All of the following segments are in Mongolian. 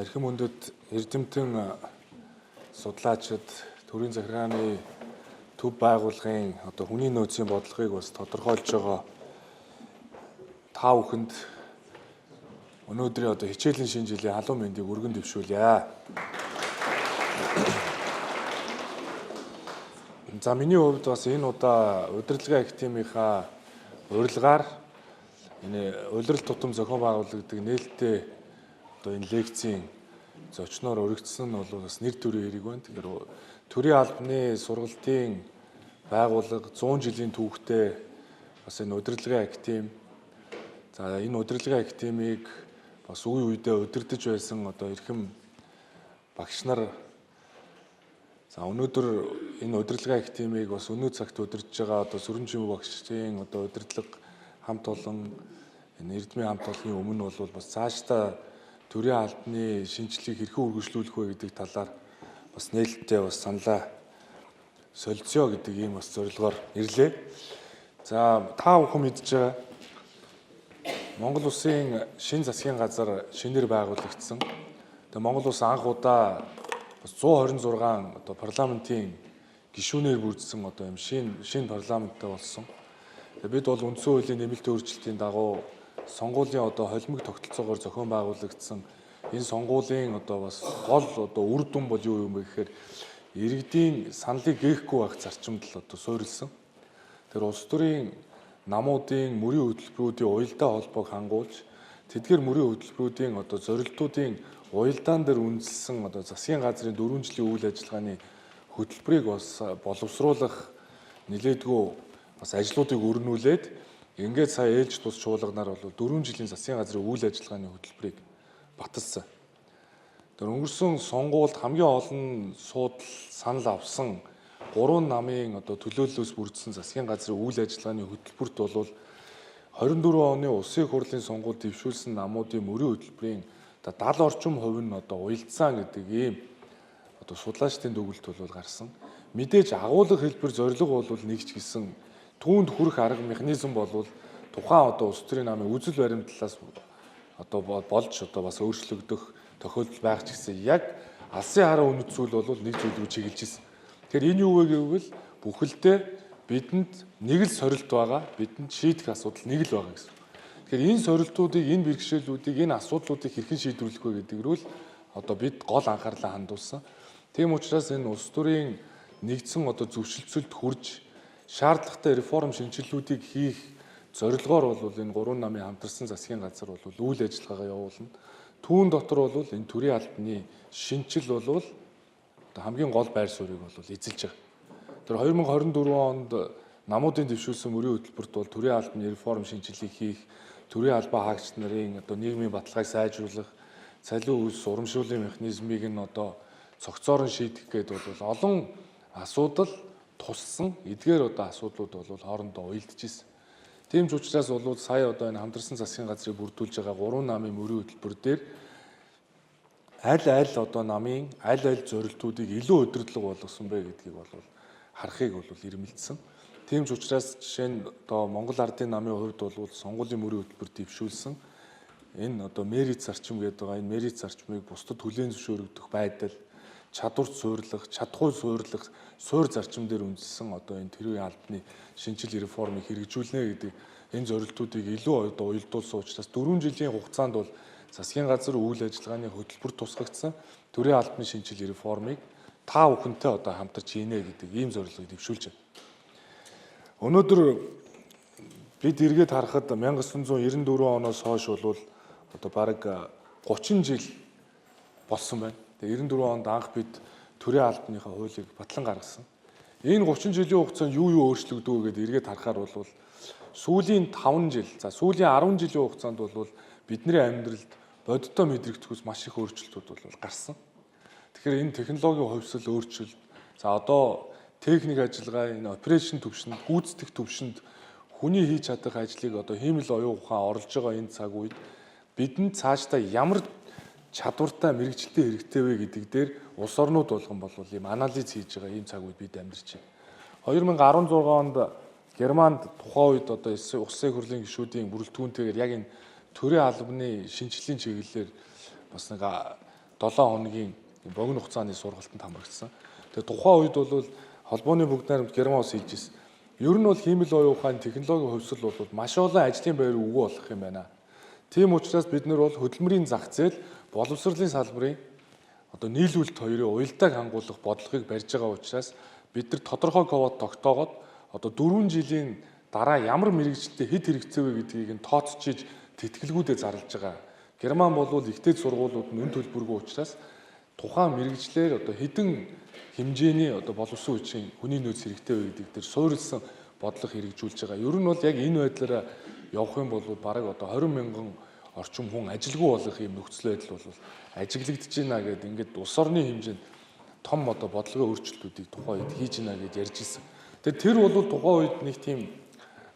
За эрхэм хүндэт эрдэмтэн судлаачид төрийн захиргааны төв байгууллагын хүний нөөцийн бодлогыг бас тодорхойлж байгаа та бүхэнд өнөөдрийн хичээлийн шинэ жилийн халуун мэндийг өргөн дэвшүүлье. За миний хувьд бас энэ удаа удирдлагын академийнхаа урилгаар энэ улирал тутам зохион байгуулагддаг нээлттэй энэ лекцийн зочноор өргөцсөн нь бол бас нэр төрийн хэрэг байна. Тэгэхээр төрийн албаны сургалтын байгууллага 100 жилийн түүхтэй бас энэ удирдлагын академи. За энэ удирдлагын академийг бас үе үедээ удирдах байсан эрхэм багш нар өнөөдөр энэ удирдлагын академийг бас өнөө цагт удирдах байгаа Сүрэн Жимүү багшийн удирдлага хамт олон энэ эрдмийн хамт олонны өмнө бол бас цаашдаа төрийн албаны шинжилгээг хэрхэн үргэлжлүүлэх вэ гэдэг талаар бас нээлттэй бас саналаа солилцё гэдэг ийм бас зорилгоор ирлээ. За та бүхэн мэдж байгаа Монгол Улсын шинэ засгийн газар шинээр байгуулагдсан. Тэгээ Монгол Улс анх удаа 126 парламентын гишүүнээр бүрдсэн ийм шинэ парламенттай болсон. Бид бол үндсэн хуулийн нэмэлт өөрчлөлтийн дагуу сонгуулийн холимог тогтолцоогоор зохион байгуулагдсан энэ сонгуулийн бас гол үр дүн бол юу юм бэ гэхээр иргэдийн саналыг гээхгүй байх зарчимд л суурилсан. Тэр улс төрийн намуудын мөрийн хөтөлбөрүүдийн уялдаа холбоог хангуулж тэдгээр мөрийн хөтөлбөрүүдийн зорилтуудын уялдаан дээр үндэслэн засгийн газрын 4 жилийн үйл ажиллагааны хөтөлбөрийг бас боловсруулах нэлээдгүй бас ажлуудыг өрнүүлээд ингээд сая ээлж тус чуулганаар бол 4 жилийн засгийн газрын үйл ажиллагааны хөтөлбөрийг баталсан. Тэр өнгөрсөн сонгуульд хамгийн олон суудл санал авсан 3 намын төлөөллөөс бүрдсэн засгийн газрын үйл ажиллагааны хөтөлбөрт бол 24 оны улсын их хурлын сонгуульд дэвшүүлсэн намуудын мөрийн хөтөлбөрийн 70 орчим хувь нь уялдсан гэдэг ийм судлаачдын дүгнэлт бол гарсан. Мэдээж агуулга хэлбэр зорилго бол нэг ч гэсэн түүнд хүрэх арга механизм бол тухайн улс төрийн намын үзэл баримтлалаас болж бас өөрчлөгдөх тохиолдол байх ч гэсэн яг алсын хараа үнэт зүйл бол нэг зүйлийг чиглэж ирсэн. Тэгэхээр энэ юу вэ гэвэл бүхэлдээ бидэнд нэг л сорилт байгаа, бидэнд шийдэх асуудал нэг л байгаа гэсэн. Тэгэхээр энэ сорилтуудыг, энэ бэрхшээлүүдийг, энэ асуудлуудыг хэрхэн шийдвэрлэх вэ гэдэг рүү л бид гол анхаарлаа хандуулсан. Тийм учраас энэ улс төрийн нэгдсэн зөвшөлтсөлд хүрж шаардлагатай реформ шинжилгүүдийг хийх зорилгоор бол энэ 3 намын хамтарсан засгийн газар бол үйл ажиллагаагаа явуулна. Түүн дотор бол энэ төрийн албаны шинжил бол хамгийн гол байр суурийг бол эзэлж байгаа. Тэр 2024 онд намуудын дэвшүүлсэн мөрийн хөтөлбөрт бол төрийн албаны реформ шинжилгээг хийх, төрийн албан хаагч нарын нийгмийн баталгааг сайжруулах, цалин үйлс урамшууллын механизмыг нь цогцоор нь шийдэх гэдэг бол олон асуудал туссан эдгээр асуудлууд бол хоорондоо уялдж ирсэн. Тийм ч учраас бол сая энэ хамтарсан засгийн газрыг бүрдүүлж байгаа 3 намын мөрийн хөтөлбөр дээр аль намын аль зорилтуудыг илүү удирдлага болгосон бэ гэдгийг бол харахыг бол ирмэлцсэн. Тийм ч учраас жишээ нь Монгол Ардын намын хувьд бол сонгуулийн мөрийн хөтөлбөр дэвшүүлсэн энэ мерит зарчим гэдэг байгаа. Энэ мерит зарчмыг бусдад хүлээн зөвшөөрөгдөх байдал, чадварт суурлах, чадхуй суурлах, суур зарчим дээр үндэслэн энэ төрийн албаны шинжил реформыг хэрэгжүүлнэ гэдэг энэ зорилтуудыг илүү уялдуулсан учраас 4 жилийн хугацаанд бол засгийн газар үйл ажиллагааны хөтөлбөр тусгагдсан төрийн албаны шинжил реформыг та бүхэнтэй хамтарч хийнэ гэдэг ийм зорилгыг дэвшүүлж байна. Өнөөдөр бид эргээд харахад 1994 оноос хойш бол бараг 30 жил болсон байна. Тэгээ 94 онд анх бид төрийн албаныхаа хуулийг батлан гаргасан. Энэ 30 жилийн хугацаанд юу өөрчлөгдөв гэдээ эргээд харахаар бол сүүлийн 5 жил, сүүлийн 10 жилийн хугацаанд бол бидний амьдралд бодиттой мэдрэгдэхүйс маш их өөрчлөлтүүд бол гарсан. Тэгэхээр энэ технологийн хувьсэл өөрчлөлт, техник ажиллагаа, энэ операшн төвшөнд, гүйцэтгэх төвшөнд хүний хийж чадах ажлыг хиймэл оюун ухаан орлож байгаа энэ цаг үед бидэнд цаашдаа ямар чадвартай мэрэгчлээ хэрэгтэй вэ гэдэг дээр улс орнууд болгон бол ийм анализ хийж байгаа ийм цаг үед бид амьдарч байна. 2016 онд Германд тухайн үед улсын их хурлын гишүүдийн бүрэлдэхүүнтэйгээр яг энэ төрийн албаны шинжилгээний чиглэлээр бас нэг 7 хоногийн богино хугацааны сургалтанд хамрагдсан. Тэгээ тухайн үед бол холбооны бүгд найрамд Герман улс хийж ирсэн. Ер нь бол хиймэл оюун ухааны технологийн хувьсэл бол маш олон ажлын байр өгөө болох юм байна. Тийм учраас бид нар бол хөдөлмөрийн зах зээл, боловсролын салбарын одоо нийлүүлэлт хоёрын уялдааг хангуулах бодлогыг барьж байгаа учраас бид нар тодорхой квот тогтоогоод одоо 4 жилийн дараа ямар мэрэгчлэлтэй хэд хэрэгцээ вэ гэдгийг нь тооцчиж тэтгэлгүүдэд зарлж байгаа. Герман бол ихтэй сургуулиуд нь үн төлбөргүй учраас тухайн мэрэгчлэр одоо хэдэн хэмжээний одоо боловсон хүчин хүний нөөц хэрэгтэй вэ гэдэг дээр суурилсан бодлого хэрэгжүүлж байгаа. Ер нь бол яг энэ байдлаараа явах юм бол бараг одоо 20 мянган орчим хүн ажилгүй болох юм нөхцөл байдал бол ажиглагдж байна гэдэг ингээд улс орны хэмжээнд том одоо бодлогын өөрчлөлтүүдийг тухайн үед хийж байна гэж ярьж ирсэн. Тэгээд тэр бол тухайн үед нэг тийм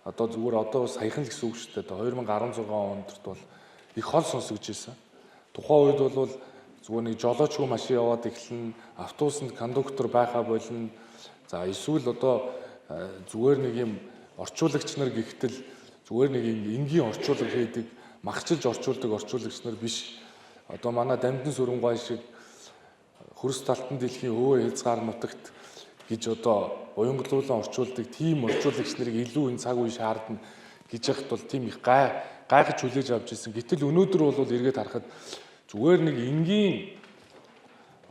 одоо зүгээр одоо саяхан л гэсэн үг шүү дээ. 2016 онд бол их хол сонсогдож ирсэн. Тухайн үед бол зүгээр нэг жолоочгүй машин яваад эхэлнэ, автобусанд кондуктор байхаа болно. За эсвэл одоо зүгээр нэг юм орчуулагч нар гихтэл зүгээр нэг юм энгийн орчуулга хийдэг, махчилж орчуулдаг орчуулагч нар биш. Одоо манай Дамдын сүрэн-гуай шиг хөрс талтан дэлхийн өвөө хязгаар нутагт гэж одоо уянгалуулан орчуулдаг тийм орчуулагч нарыг илүү энэ цаг үе шаардна гэж яхад бол тийм их гайхаж хүлээж авч ирсэн. Гэтэл өнөөдөр бол эргээд харахад зүгээр нэг энгийн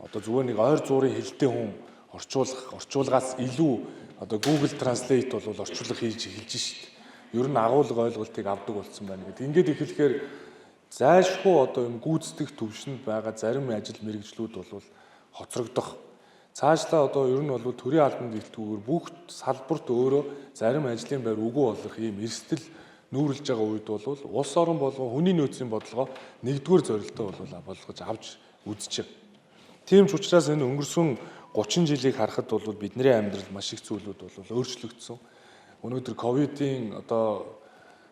одоо зүгээр нэг ойр зуурын хэлтэй хүн орчуулгаас илүү одоо Google Translate бол орчуулга хийж эхэлж шít. Ер нь агуулга ойлголтыг авдаг болсон байна гэдэг. Ингээд эхлэхээр зайлшгүй одоо юм гүйцэтгэх төвшөнд байгаа зарим ажил мэргэжлүүд бол хоцрогдох. Цаашлаа одоо ер нь бол төрийн албан дэлгүүр бүх салбарт өөрөө зарим ажлын байр үгүй болох ийм эрсдэл нүүрлж байгаа үед бол улс орон болгон хүний нөөцийн бодлогоо нэгдүгээр зорилттой болгож авч үзэж байна. Тийм ч учраас энэ өнгөрсөн 30 жилийг харахад бол бидний амьдрал маш их зүйлүүд бол өөрчлөгдсөн. Өнөөдөр ковидын одоо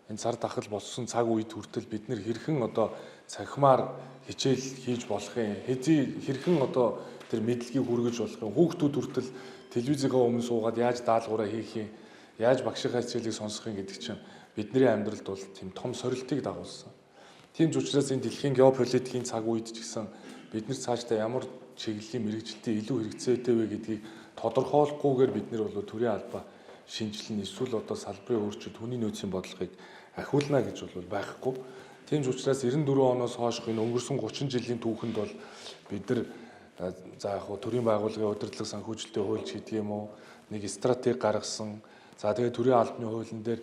энэ цар тахал болсон цаг үед хүртэл бид нэр хэрхэн одоо цахимаар хичээл хийж болох юм, хэрхэн одоо тэр мэдлэгийг хүргэж болох юм, хүүхдүүд хүртэл телевизийнхаа өмнө суугаад яаж даалгавраа хийх юм, яаж багшийнхаа хичээлийг сонсох юм гэдэг чинь бидний амьдралд бол тийм том сорилтыг дагуулсан. Тийм ч учраас энэ дэлхийн геополитикийн цаг үед ч гэсэн бид нар цаашдаа ямар чиглэлийн мэрэгжилтийн илүү хэрэгцээтэй вэ гэдгийг тодорхойлохгүйгээр бид нар бол төрийн албаа шинжилнэ, эсвэл одоо салбарын өөрчлөлт хүний нөөцийн бодлогыг ахиулна гэж бол байхгүй. Тийм ч учраас 94 оноос хойш энэ өнгөрсөн 30 жилийн түүхэнд бол бид нар за яг төрийн байгууллагын удирдлага санхүүжилтийн хуульч гэдэг юм уу, нэг стратеги гаргасан. За тэгээд төрийн албаны хуулийн дээр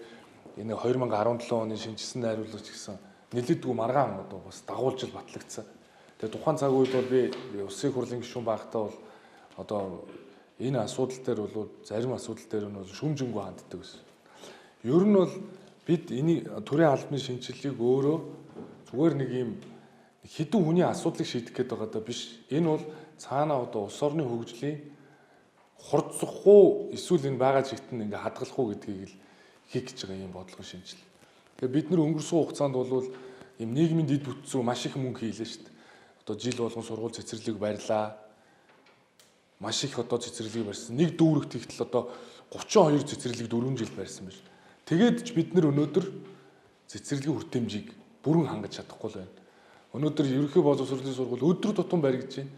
энэ 2017 оны шинжилсэн найруулгач гэсэн нэлээдгүй маргаан одоо бас дагуулжил батлагдсан. Тэгээд тухайн цаг үед бол би улсын хурлын гишүүн байхдаа бол одоо энэ асуудал дээр бол зарим асуудал дээр нь шүмжингүй ханддаг гэсэн. Ер нь бол бид энийг төрийн албаны шинжилгээг өөрөө зүгээр нэг юм хэдэн хүний асуудлыг шийдэх гээд байгаа даа биш. Энэ бол цаанаа одоо улс орны хөгжлийн хурцсах уу эсвэл энэ байгаа чигт нь ингээ хадгалах уу гэдгийг л хийх гэж байгаа юм бодлого шинжил. Тэгээ бид нар өнгөрсөн хугацаанд бол юм нийгмийн дэд бүтцүү маш их мөнгө хийлээ шүү дээ. Одоо жил болгон сургууль цэцэрлэг барьлаа. Маш их одоо цэцэрлэг барьсан. Нэг дүүрэгт ихтэл одоо 32 цэцэрлэг 4 жил барьсан байна. Тэгээд ч бид нар өнөөдөр цэцэрлэгийн хүртээмжийг бүрэн хангаж чадахгүй л байна. Өнөөдөр ерөнхий боловсролын сургууль өдөр тутам баригдаж байна.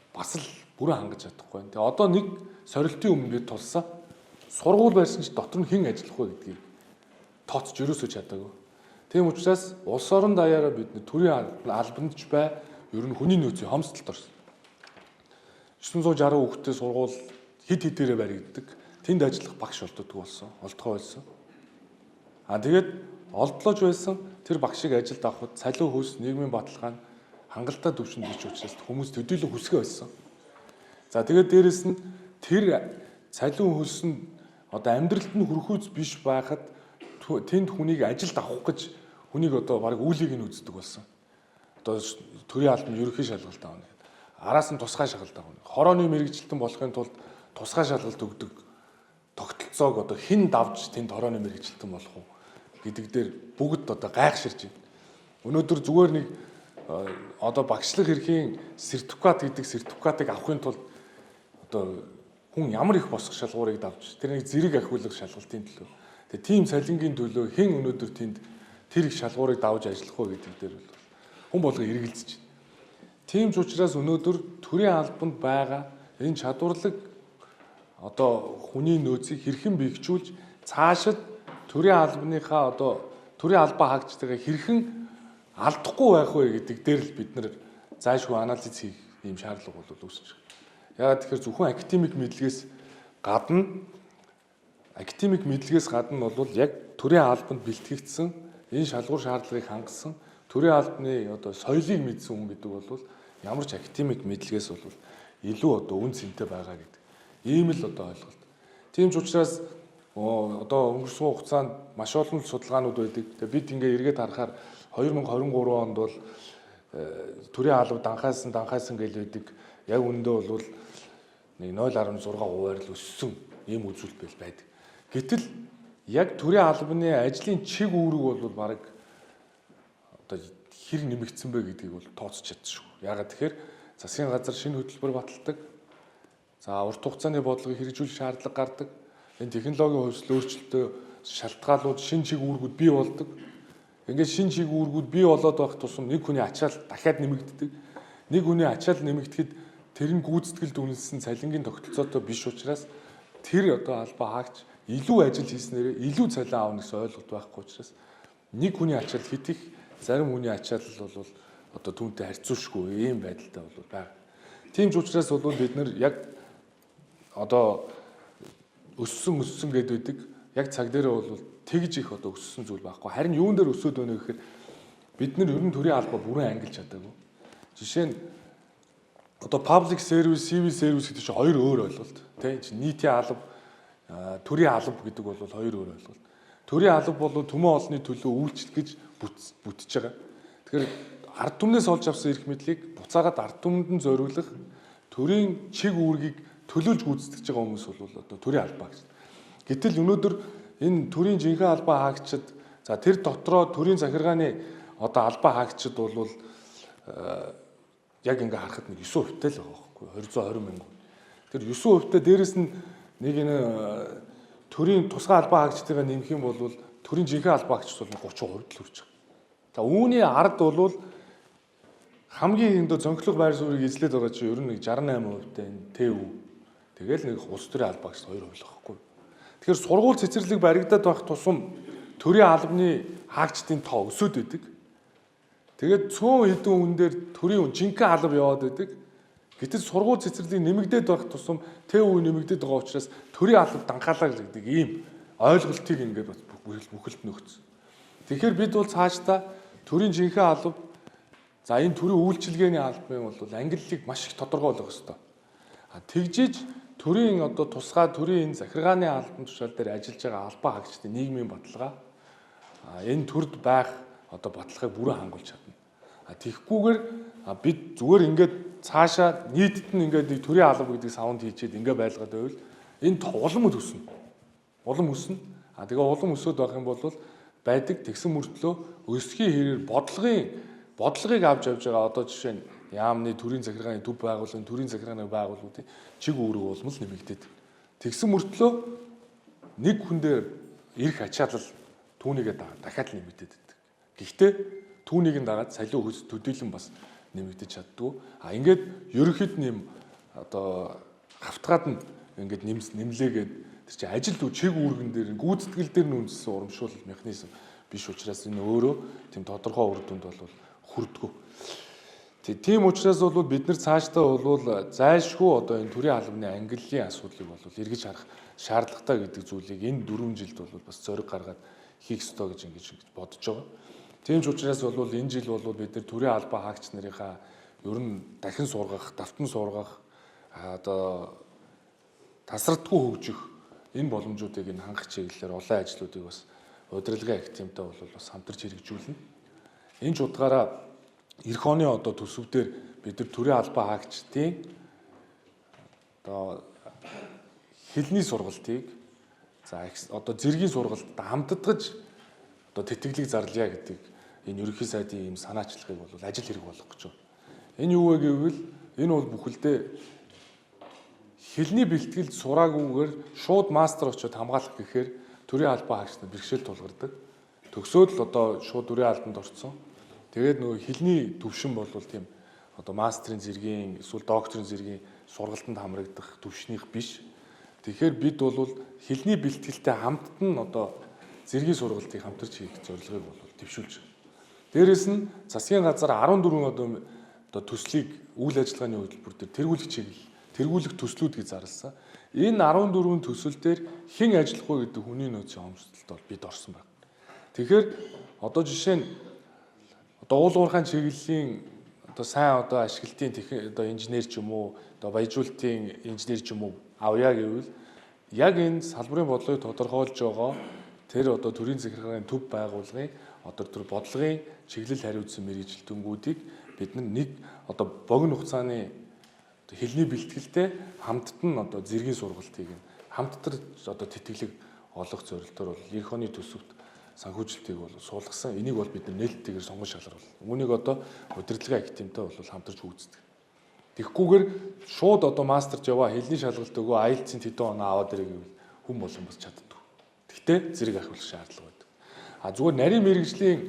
Бас л бүрэн хангаж чадахгүй байна. Тэгээ одоо нэг сорилтын өмнө бид тулсаа сургууль барьсан ч дотор нь хэн ажиллах вэ гэдгийг тооцож ерөөсөө чадаагүй. Тийм учраас улс орон даяараа бид төрийн албанд ч бай, ер нь хүний нөөцийн хомсдолд орсон. 960 хүүхэдтэй сургууль хэд хэдээрээ баригддаг. Тэнд ажиллах багш олддоггүй болсон. Тэгээд олдлож байсан тэр багшийг ажилд авахд цалин хөлс, нийгмийн баталгаа хангалттай төвшөнд бич учраас хүмүүс төдийлөн хүсгээ байсан. За тэгээд дээрэс нь тэр цалин хөлс нь одоо амьдралд нь хүрхүүц биш байхад тэнд хүнийг ажилд авах гэж хүнийг одоо баг үүлийг нь үздэг болсон. Одоо төрийн албаны ерөнхий шалгалт авна гэдэг. Араас нь тусгай шалгалт авна. Хорооны мэрэгжилтэн болохын тулд тусгай шалгалт өгдөг тогтолцоог одоо хэн давж тэнд хорооны мэрэгжилтэн болох уу гэдэг дээр бүгд одоо гайхширж байна. Өнөөдөр зүгээр нэг одоо багшлах эрхийн сертификат гэдэг сертификатыг авахын тулд одоо хүн ямар их босох шалгуурыг давж тэр нэг зэрэг ахиулах шалгалтын төлөө. Тэгээ тийм цалингийн төлөө хэн өнөөдөр тэнд тэр их шалгуурыг давж ажиллах вэ гэдэг дээр бол хүн болго эргэлзэж байна. Тийм ч учраас өнөөдөр төрийн албанд байгаа энэ чадварлаг одоо хүний нөөцийг хэрхэн бэхжүүлж цаашид төрийн албаныхаа одоо төрийн албаа хаагчдаа хэрхэн алдахгүй байх вэ гэдэг дээр л бид нэр зайлшгүй анализ хийх ийм шаардлага бол үүсэж байна. Яагаад тэгэхээр зөвхөн академик мэдлэгээс гадна бол яг төрийн албанд бэлтгэгдсэн энэ шалгуур шаардлагыг хангасан төрийн албаны одоо соёлыг мэдсэн хүн гэдэг бол ямар ч академик мэдлэгээс бол илүү одоо үн цэнтэй байгаа гэдэг. Ийм л одоо ойлголт. Тийм ч учраас одоо өнгөрсөн хугацаанд маш олон судалгаанууд байдаг. Тэгээ бид ингээ эргээд харахаар 2023 онд бол төрийн алба данхаасан гэж байдаг. Яг үүндээ бол нэг 0.6% л өссөн ийм үзүүлэлт байдаг. Гэтэл яг төрийн албаны ажлын чиг үүрэг бол бараг одоо хэр нэмэгдсэн бэ гэдгийг бол тооцож чадчихгүй. Яагаад тэгэхээр засгийн газар шинэ хөтөлбөр баталдаг. За урт хугацааны бодлогыг хэрэгжүүлэх шаардлага гардаг. Энэ технологийн хувьслын өөрчлөлтөө шалтгаалууд шинэ чиг үүргүүд бий болдог. Ингээд шинэ чиг үүргүүд бий болоод байх тусам нэг хүний ачаал дахиад нэмэгддэг. Нэг хүний ачаал нэмэгдэхэд тэр нь гүйцэтгэлд үнэлсэн цалингийн тогтолцоотой биш учраас тэр одоо албаа хаагч илүү ажил хийснээр илүү цалин аавна гэсэн ойлголт байхгүй учраас нэг хүний ачаал хит их, зарим хүний ачаал бол одоо түүнтэй харьцуулшгүй ийм байдалтай бол байна. Тийм ч учраас бол бид нар яг одоо өссөн гэдэг яг цаг дээр бол тэгж их одоо өссөн зүйл байхгүй. Харин юун дээр өсөд байна гэхээр бид нар ер нь төрийн албаа бүрэн ангилж чадаагүй. Жишээ нь одоо public service, civil service гэдэг чинь хоёр өөр ойлголт. Тийм нийтийн алба, төрийн алба гэдэг бол хоёр өөр ойлголт. Төрийн алба бол төмөн олонний төлөө үйлчлэх гэж бүтэж байгаа. Тэгэхээр ард түмнээс олж авсан эрх мэдлийг буцаагаад ард түмэнд нь зориулах төрийн чиг үүргийг төлөөлж гүйцэтгэж байгаа хүмүүс бол одоо төрийн албаа гэж. Гэтэл өнөөдөр энэ төрийн жинхэнэ албаа хаагчид за тэр дотроо төрийн захиргааны одоо албаа хаагчид бол яг ингээ харахад нэг 9% тай л байгаа байхгүй 220 мянган. Тэр 9% тай дээрэс нь нэг энэ төрийн тусгай албаа хаагчдыг нэмэх юм бол төрийн жинхэнэ албаа хаагчид бол 30% л хүрч байгаа. За үүний ард бол хамгийн өндөө зөнхлөг байр суурийг эзлээд байгаа чинь ер нь нэг 68% тай энэ ТЭВ. Тэгэл нэг улс төрийн албаа гэж 2% л байхгүй. Тэгэхээр сургууль цэцэрлэг баригдаад байх тусам төрийн албаны хаагчдын тоо өсөд байдаг. Тэгээд цөөн хэдэн хүн дээр төрийн жинхэнэ алба яваад байдаг. Гэтэл сургууль цэцэрлэг нэмэгдээд байх тусам ТЭВ нэмэгдээд байгаа учраас төрийн алба данхаалаа гэдэг ийм ойлголтыг ингээд бүхэлд нөхцөн. Тэгэхээр бид бол цаашдаа төрийн жинхэнэ алба за энэ төрийн үйлчилгээний албаны бол ангиллыг маш их тодорхой болгох ёстой. Тэгжиж төрийн одоо тусгай төрийн энэ захиргааны албан тушаал дээр ажиллаж байгаа албаа хаагчдын нийгмийн баталгаа энэ төрд байх одоо баталгааг бүрэн хангуулж чадна. Тэгэхгүйгээр бид зүгээр ингээд цаашаа нийтэд нь ингээд нэг төрийн алба гэдэг саунд хийчихэд ингээд байлгаад байвал энэ улам өснө. Улам өснө. Тэгээ улам өсөд байх юм бол байдаг тэгсэн мөртлөө өсгийн хэрээр бодлогыг авч явж байгаа одоо жишээ нь яамны төрийн захиргааны төв байгууллагын төрийн захиргааны байгууллагуудын чиг үүрэг улам л нэмэгдээд. Тэгсэн мөртлөө нэг хүн дээр эрх ачаалал түүнийгээ дахиад л нэмэгдээд байдаг. Гэхдээ түүнийг нь дагаад салиу хөс төдийлөн бас нэмэгдэж чаддгүй. Ингээд ерөнхийд нэм одоо хавтгаад нь ингээд нэмлээгээд тэр чинь ажил чиг үүргэн дээр гүйцэтгэл дээр нь үндэссэн урамшуулал механизм биш учраас энэ өөрөө тийм тодорхой үр дүнд бол хүрдэггүй. Тийм учраас бол бид нар цаашдаа бол зайлшгүй одоо энэ төрийн албаны ангиллын асуудлыг бол эргэж харах шаардлагатай гэдэг зүйлийг энэ 4 жилд бол бас зориг гаргаад хийх ёстой гэж ингэж бодож байгаа. Тийм ч учраас бол энэ жил бол бид нар төрийн албаа хаагч нарынхаа ер нь дахин сургах, давтан сургах одоо тасралтгүй хөгжих энэ боломжуудыг энэ хангах чиглэлээр олон ажлуудыг бас удирдлагын академитай бол бас хамтарч хэрэгжүүлнэ. Энэ ч утгаараа эх оны одоо төсөвдөр бид нар төрийн албаа хаагчдын одоо хэлний сургалтыг за одоо зэргийн сургалтад хамтдагж одоо тэтгэлэг зарлая гэдэг энэ ерөнхий сайдын ийм санаачлагыг бол ажил хэрэг болгох гэж байна. Энэ юу вэ гэвэл энэ бол бүхэлдээ хэлний бэлтгэлд сураагүйгээр шууд мастер очиод хамгаалах гэхээр төрийн албаа хаагчдад бэрхшээл тулгардаг. Төгсөөд л одоо шууд төрийн албанд орсон. Тэгээд нөгөө хэлний төвшин бол тийм одоо мастрын зэргийн эсвэл докторийн зэргийн сургалтанд хамрагдах түвшнийх биш. Тэгэхээр бид бол хэлний бэлтгэлтэй хамтд нь одоо зэргийн сургалтыг хамтарч хийх зорилгыг бол дэвшүүлж байна. Дээрээс нь засгийн газар 14 одоо төслийг үйл ажиллагааны хөтөлбөр дээр тэргүүлэх төслүүд гэж зарласан. Энэ 14 төсөл дээр хэн ажиллах вэ гэдэг хүний нөөцийн хомсдолд бол бид орсон байна. Тэгэхээр одоо жишээ нь одоо уул уурхайн чиглэлийн одоо сайн одоо ашиглалтын одоо инженер ч юм уу одоо баяжуулалтын инженер ч юм уу авъя гэвэл яг энэ салбарын бодлогыг тодорхойлж байгаа тэр одоо төрийн захиргааны төв байгууллагын одоо тэр бодлогын чиглэл хариуцсан мэргэжилтэнгүүдийг бид нэг одоо богино хугацааны хэлний бэлтгэлтэй хамтд нь одоо зэргийн сургалтыг хамттар одоо тэтгэлэг олох зорилтоор бол эх оны төсөвт санхүүжилтийг бол суулгасан. Энийг бол бид нээлттэйгээр сонгон шалгаруул. Үүнийг одоо удирдлагын академитай бол хамтарч үүсдэг. Тэгэхгүйгээр шууд одоо мастерч яваа хэлний шалгалт өгөө IELTS-ийн тэдэн оноо аваад ирэх гэвэл хүн болгон бас чаддгүй. Гэхдээ зэрэг ахиулах шаардлага байдаг. Зүгээр нарийн мэрэгжлийн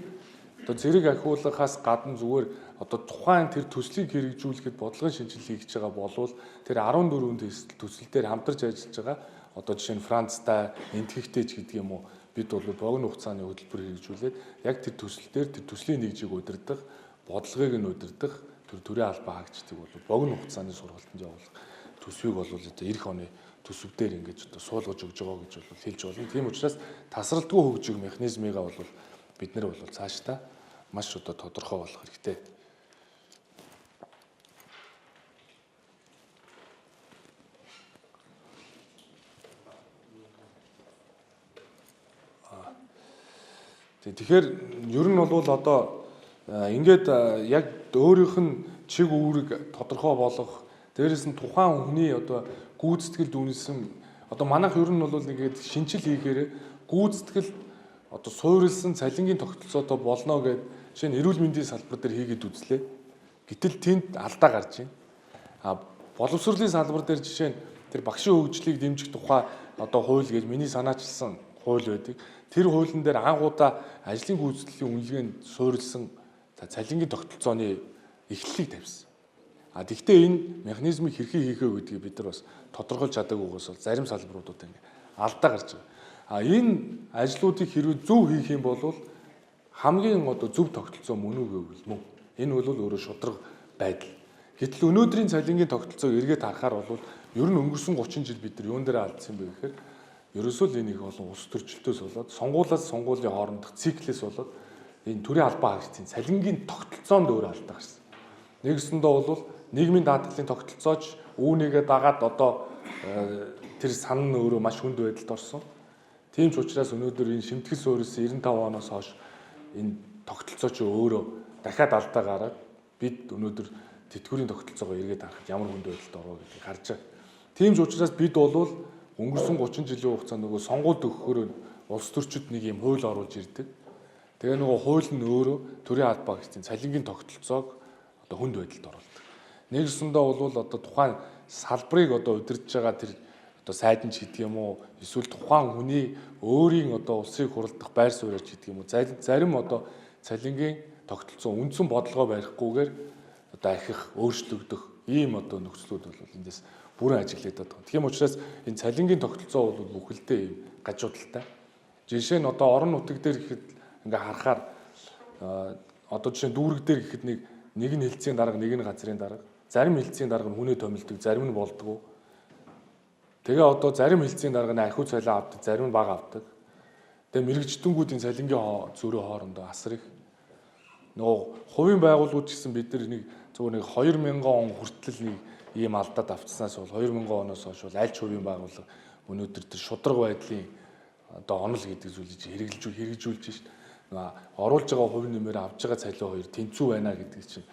одоо зэрэг ахиулахаас гадна зүгээр одоо тухайн тэр төслийг хэрэгжүүлэхэд бодлогын шинжилгээ хийж байгаа болвол тэр 14 төсөл дээр хамтарч ажиллаж байгаа одоо жишээ нь Францтай, Энтхэгтэй ч гэдэг юм уу бид бол богино хугацааны хөтөлбөр хэрэгжүүлээд яг тэр төсөл дээр тэр төслийн нэгжийг удирдах, бодлогыг нь удирдах тэр төрийн албан хаагчдыг бол богино хугацааны сургалтанд явуулах төсвийг бол одоо эх оны төсөвдөр ингэж одоо суулгаж өгж байгаа гэж бол хэлж болно. Тийм учраас тасралтгүй хөгжих механизмыгаа бол бид нэр бол цаашдаа маш одоо тодорхой болох хэрэгтэй. Тэгэхээр ер нь бол одоо ингээд яг өөрийнх нь чиг үүрэг тодорхой болгох, дээрэс нь тухайн хүний одоо гүйцэтгэлд үнэлсэн одоо манайх ер нь бол ингээд шинжил хийхээр гүйцэтгэл одоо суурилсан цалингийн тогтолцоотой болно гэд жишээ нь эрүүл мэндийн салбар дээр хийгээд үзлээ. Гэтэл тэнд алдаа гарч байна. Боловсролын салбар дээр жишээ нь тэр багшийн хөгжлийг дэмжих тухай одоо хууль гэж миний санаачилсан хууль байдаг. Тэр хуулийн дээр анхудаа ажлын гүйцэтгэлийн үнэлгээнд суурилсан цалингийн тогтолцооны эхлэлийг тавьсан. Тэгэхдээ энэ механизмыг хэрхэн хийхээ гэдгийг бид нар бас тодорхойлж чадаагүйгээс бол зарим салбаруудад ингэ алдаа гарч байгаа. Энэ ажлуудыг хэрвээ зөв хийх юм бол хамгийн одоо зөв тогтолцоо мөн үү гэвэл мөн. Энэ бол өөрөө шударга байдал. Гэтэл өнөөдрийн цалингийн тогтолцоог эргээд харахаар бол ер нь өнгөрсөн 30 жил бид нар юун дээр алдсан бэ гэхээр ерөөсөө л энийг олон улс төрчлөлтөөс болоод сонгуулиас сонгуулийн хоорондох циклээс болоод энэ төрийн албан хаагчдын цалингийн тогтолцоонд өөр алдаа гарсан. Нэгсэндээ бол нийгмийн даатгалын тогтолцооч үүнийгээ дагаад одоо тэр сан нь өөрөө маш хүнд байдалд орсон. Тийм ч учраас өнөөдөр энэ шимтгэл суурилсан 95 оноос хойш энэ тогтолцоо ч өөрөө дахиад алдаа гараад бид өнөөдөр тэтгэврийн тогтолцоогоо эргээд харахад ямар хүнд байдалд ороо гэдгийг харж байгаа. Тийм ч учраас бид бол өнгөрсөн 30 жилийн хугацаанд нөгөө сонгуульд өгөхөөр улс төрчид нэг юм хууль оруулж ирдэг. Тэгээ нөгөө хууль нь өөрөө төрийн албан хаагчдын цалингийн тогтолцоог одоо хүнд байдалд оруулдаг. Нэгсэндээ бол одоо тухайн салбарыг одоо удирдах байгаа тэр одоо сайдан ч гэдэг юм уу эсвэл тухайн хүний өөрийн одоо улсыг хурлдах байр суурьч гэдэг юм уу зарим одоо цалингийн тогтолцоо үндсэн бодлогоо барихгүйгээр одоо ахих өөрчлөгдөх ийм одоо нөхцлүүд бол эндээс бүрэн ажиглагдаад байна. Тийм учраас энэ цалингийн тогтолцоо бол бүхэлдээ ийм гажуудалтай. Жишээ нь одоо орон нутаг дээр гэхэд ингээ харахаар одоо жишээ нь дүүрэг дээр гэхэд нэг нь хилцээний дарга, нэг нь газрын дарга. Зарим хилцээний дарга нь хүнээ томилдог, зарим нь болдгоо. Тэгээ одоо зарим хилцээний дарга нь ахиу цалин авдаг, зарим нь бага авдаг. Тэгээ мэрэгчдэнгүүдийн цалингийн зөрүү хоорондоо асар их. Нөгөө хувийн байгууллагууд гэсэн бид нар нэг зөвхөн 2000 он хүртэл нэг ийм алдаад авцснаас бол 2000 оноос хойш бол аль ч хувийн байгууллага өнөөдөр тэр шударга байдлын одоо онол гэдэг зүйлийг хэрэгжүүлж шít. Оруулж байгаа хувийн нэмээр авж байгаа цалин хоёр тэнцүү байна гэдэг чинь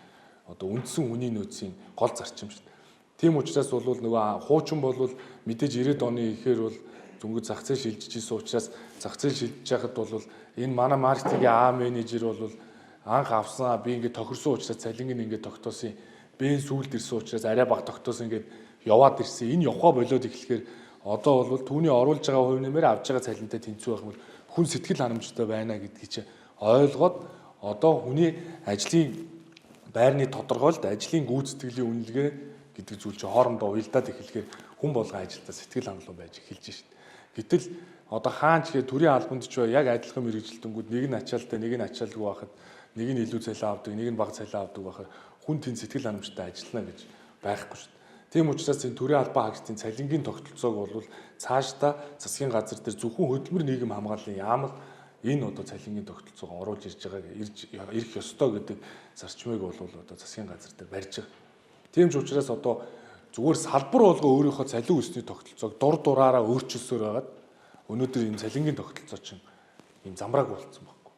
одоо үндсэн хүний нөөцийн гол зарчим шít. Тийм учраас бол нөгөө хуучин бол мэдээж 90-ад оны ихээр бол зөнгөд зах зээл шилжиж исэн учраас зах зээл шилжиж байхад бол энэ манай маркетингийн менежер бол анх авсан би ингээд тохирсон учраас цалинг ингээд тогтоосон бэн сүүлд ирсэн учраас арай бага тогтоосон ингээд яваад ирсэн. Энэ явхаа болоод эхлэхээр одоо бол түүний оруулж байгаа хувь нэмээр авж байгаа цалинтай тэнцүү байх юм бол хүн сэтгэл ханамжтай байна гэдгийг чи ойлгоод одоо хүний ажлын байрны тодорхойлолт, ажлын гүйцэтгэлийн үнэлгээ гэдэг зүйл чинь хоорондоо уялдаад эхлэхээр хүн болгон ажилдаа сэтгэл хангалуун байж эхэлж шít. Гэтэл одоо хаанч гээд төрийн албанд ч яг адилхан мэрэгжилтэнгүүд нэг нь ачаалтай, нэг нь ачаалгүй байхад нэг нь илүү цалин авдаг, нэг нь бага цалин авдаг байхад хүн тэнд сэтгэл ханамжтай ажиллана гэж байхгүй шít. Тийм учраас энэ төрийн албан хаагчдын цалингийн тогтолцоог бол цаашдаа засгийн газар дээр зөвхөн хөдөлмөр нийгэм хамгааллын яамд энэ одоо цалингийн тогтолцоог оруулж ирж байгааг ирэх ёстой гэдэг зарчмыг бол одоо засгийн газар дээр барьж байгаа. Тийм ч учраас одоо зүгээр салбар болгоо өөрийнхөө цалин өсний тогтолцоог дур дураараа өөрчилсөөр байгаад өнөөдөр энэ цалингийн тогтолцоо чинь ийм замбрааг болцсон байхгүй.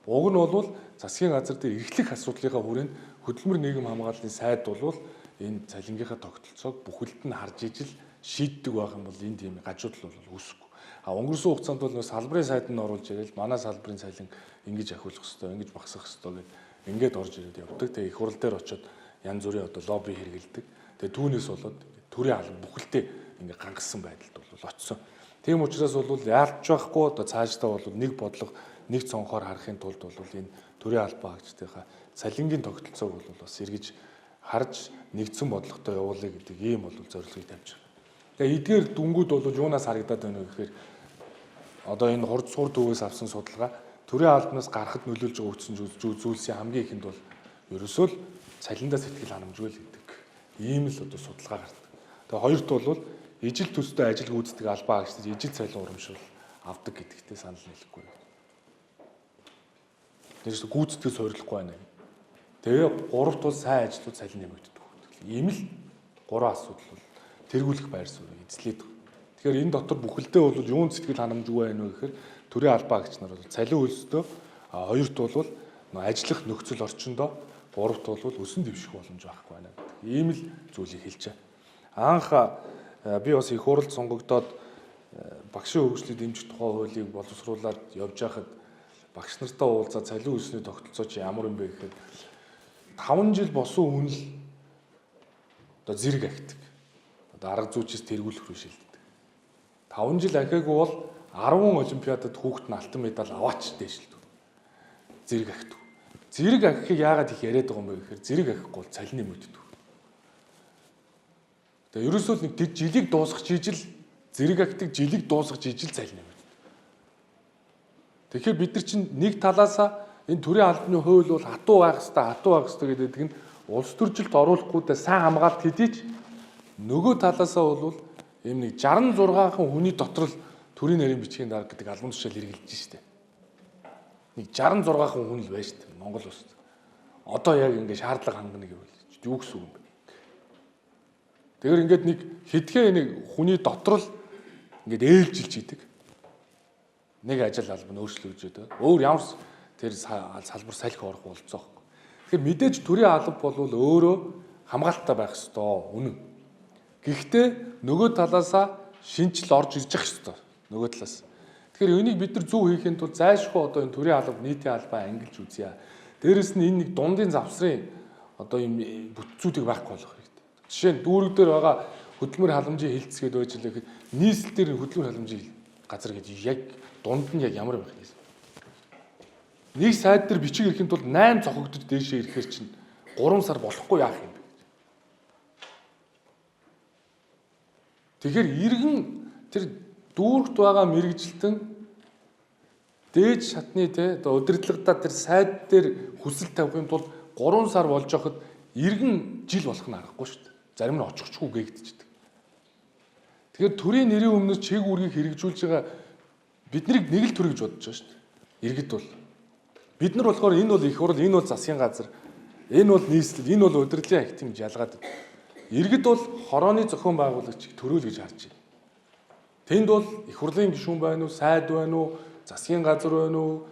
Уг нь бол засгийн газар дээр эрхлэх асуудлынхаа хүрээнд хөдөлмөр нийгэм хамгааллын сайд бол энэ цалингийнхаа тогтолцоог бүхэлд нь харж ижил шийддэг байх юм бол энэ тийм гажуудал бол үүсэхгүй. Өнгөрсөн хугацаанд бол салбарын сайд нь оруулж ирэл манай салбарын цалин ингэж ахиулах хэрэгтэй, ингэж багасгах хэрэгтэй гэд ингээд орж ирээд явдаг. Тэгээ их хурал дээр очиод янз бүрийн одоо лобби хэрэгэлдэг. Тэгээ түүнээс болоод төрийн албан бүхэлдээ ингээд гангасан байдалд бол очсон. Тийм учраас бол яалж байхгүй одоо цаашдаа бол нэг бодлого, нэг цонхоор харахын тулд бол энэ төрийн албан хаагчдынхаа цалингийн тогтолцоог бол бас эргэж харж нэгдсэн бодлоготой явуулъя гэдэг ийм бол зорилгыг тавьж байгаа. Тэгээ эдгээр дүнгууд бол юунаас харагдаад байна вэ гэхээр одоо энэ хурд сур төвөөс авсан судалгаа төрийн албанаас гарахад нөлөөлж байгаа үтсэн зүйлсийн хамгийн ихэнд бол ерөөсөө л цалиндаа сэтгэл ханамжгүй л гэдэг. Ийм л одоо судалгаа гардаг. Тэгээ хоёрт бол ижил төстэй ажил гүйцэтгэх албан хаагчдад ижил цалин урамшуул авдаг гэдэгтээ санал нийлэхгүй. Тэрс гүйцэтгэх суйрлахгүй байна. Тэгээ гуравт бол сайн ажлууд цалин нэмэгддэг. Ийм л гурван асуудал бол тэргүүлэх байр суурийг эзлээд байна. Тэгэхээр энэ дотор бүхэлдээ бол юунд сэтгэл ханамжгүй байна вэ гэхээр төрийн албан хаагч нар бол цалин хөлсдөө, хоёрт бол ажиллах нөхцөл орчиндөө, гуравт бол өсөн дэвших боломж байхгүй байна гэдэг. Ийм л зүйлийг хэлж байгаа. Анх би бас их хуралд сонгогдоод багшийн хөгжлөд дэмжих тухай хуулийг боловсруулад явж байхад багш нартай уулзаад цалин хөлсний тогтолцоо чи ямар юм бэ гэхээр 5 жил босон хүн л одоо зэрэг ахидаг. Одоо арга зүйчээс тэргүүлэх рүү шилждэг. 5 жил ахиагүй бол 10 олимпиадад хүүхэд нь алтан медаль аваач дэшилдэг. Зэрэг ахидаг. Зэрэг ахихыг яагаад их яриад байгаа юм бэ гэхээр зэрэг ахихгүй бол цалин нэмэгддэг. Тэгээ ерөөсөө нэг жилиг дуусгах жижил зэрэг ахидаг жилиг дуусгах жижил цалин нэмэгддэг. Тэгэхээр бид нар чинь нэг талаасаа энэ төрийн албаны хууль бол хатуу байх хэрэгтэй гэдэг нь улс төржилд оруулахгүйдээ сайн хамгаалт хэдий ч нөгөө талаасаа бол ийм нэг 66хан хүний дотор л төрийн нарийн бичгийн дарга гэдэг албан тушаал хэрэгжилж штэ. Нэг 66хан хүн л байж штэ Монгол улсад. Одоо яг ингэ шаардлага хангана гэвэл юу гэсэн үг юм бэ? Тэгэхээр ингээд нэг хэдхэн нэг хүний дотор л ингээд ээлжилж идэг. Нэг ажил албан өөрчлөгдөж байгаа. Өөр ямар тэр салбар салхи орох болцоо. Тэгэхээр мэдээж төрийн алба бол өөрөө хамгаалттай байх ёстой. Үнэн. Гэхдээ нөгөө талаасаа шинжил орж ирж явах ёстой. Нөгөө талаас. Тэгэхээр энийг бид нар зөв хийхэд бол зайлшгүй одоо энэ төрийн алба, нийтийн албаа ангилж үзье. Дээрэс нь энэ нэг дундын завсрын одоо юм бүтцүүдийг байхгүй болгох хэрэгтэй. Жишээ нь дүүрэг дээр байгаа хөдөлмөр халамжийн хилцгээд байж л гэхэд нийслэл дээр хөдөлмөр халамжийн газар гэж яг дунд нь яг ямар байх юм. Нэг сайд дээр бичиг ирэхэд бол 8 цохогдод дээшээ ирэхээр чинь 3 сар болохгүй яах юм бэ? Тэгэхээр иргэн тэр дүүрэгт байгаа мэрэгжилтэн дээд шатны одоо удирдлагадаа тэр сайд дээр хүсэл тавихын тулд 3 сар болж байхад иргэн жил болох нь аргагүй шүү дээ. Зарим нь очихчгүй гээгдчихдэг. Тэгэхээр төрийн нэрийн өмнөөс чиг үүргийг хэрэгжүүлж байгаа биднийг нэг л төр гэж бодож байгаа шүү дээ. Иргэд бол бид нар болохоор энэ бол их хурл, энэ бол засгийн газар, энэ бол нийслэл, энэ бол удирдлагын агт юм ялгаад байна. Иргэд бол хорооны зохион байгуулагчийг төрөөл гэж харж байна. Тэнд бол их хурлын гишүүн байна уу, сайд байна уу, засгийн газар байна уу,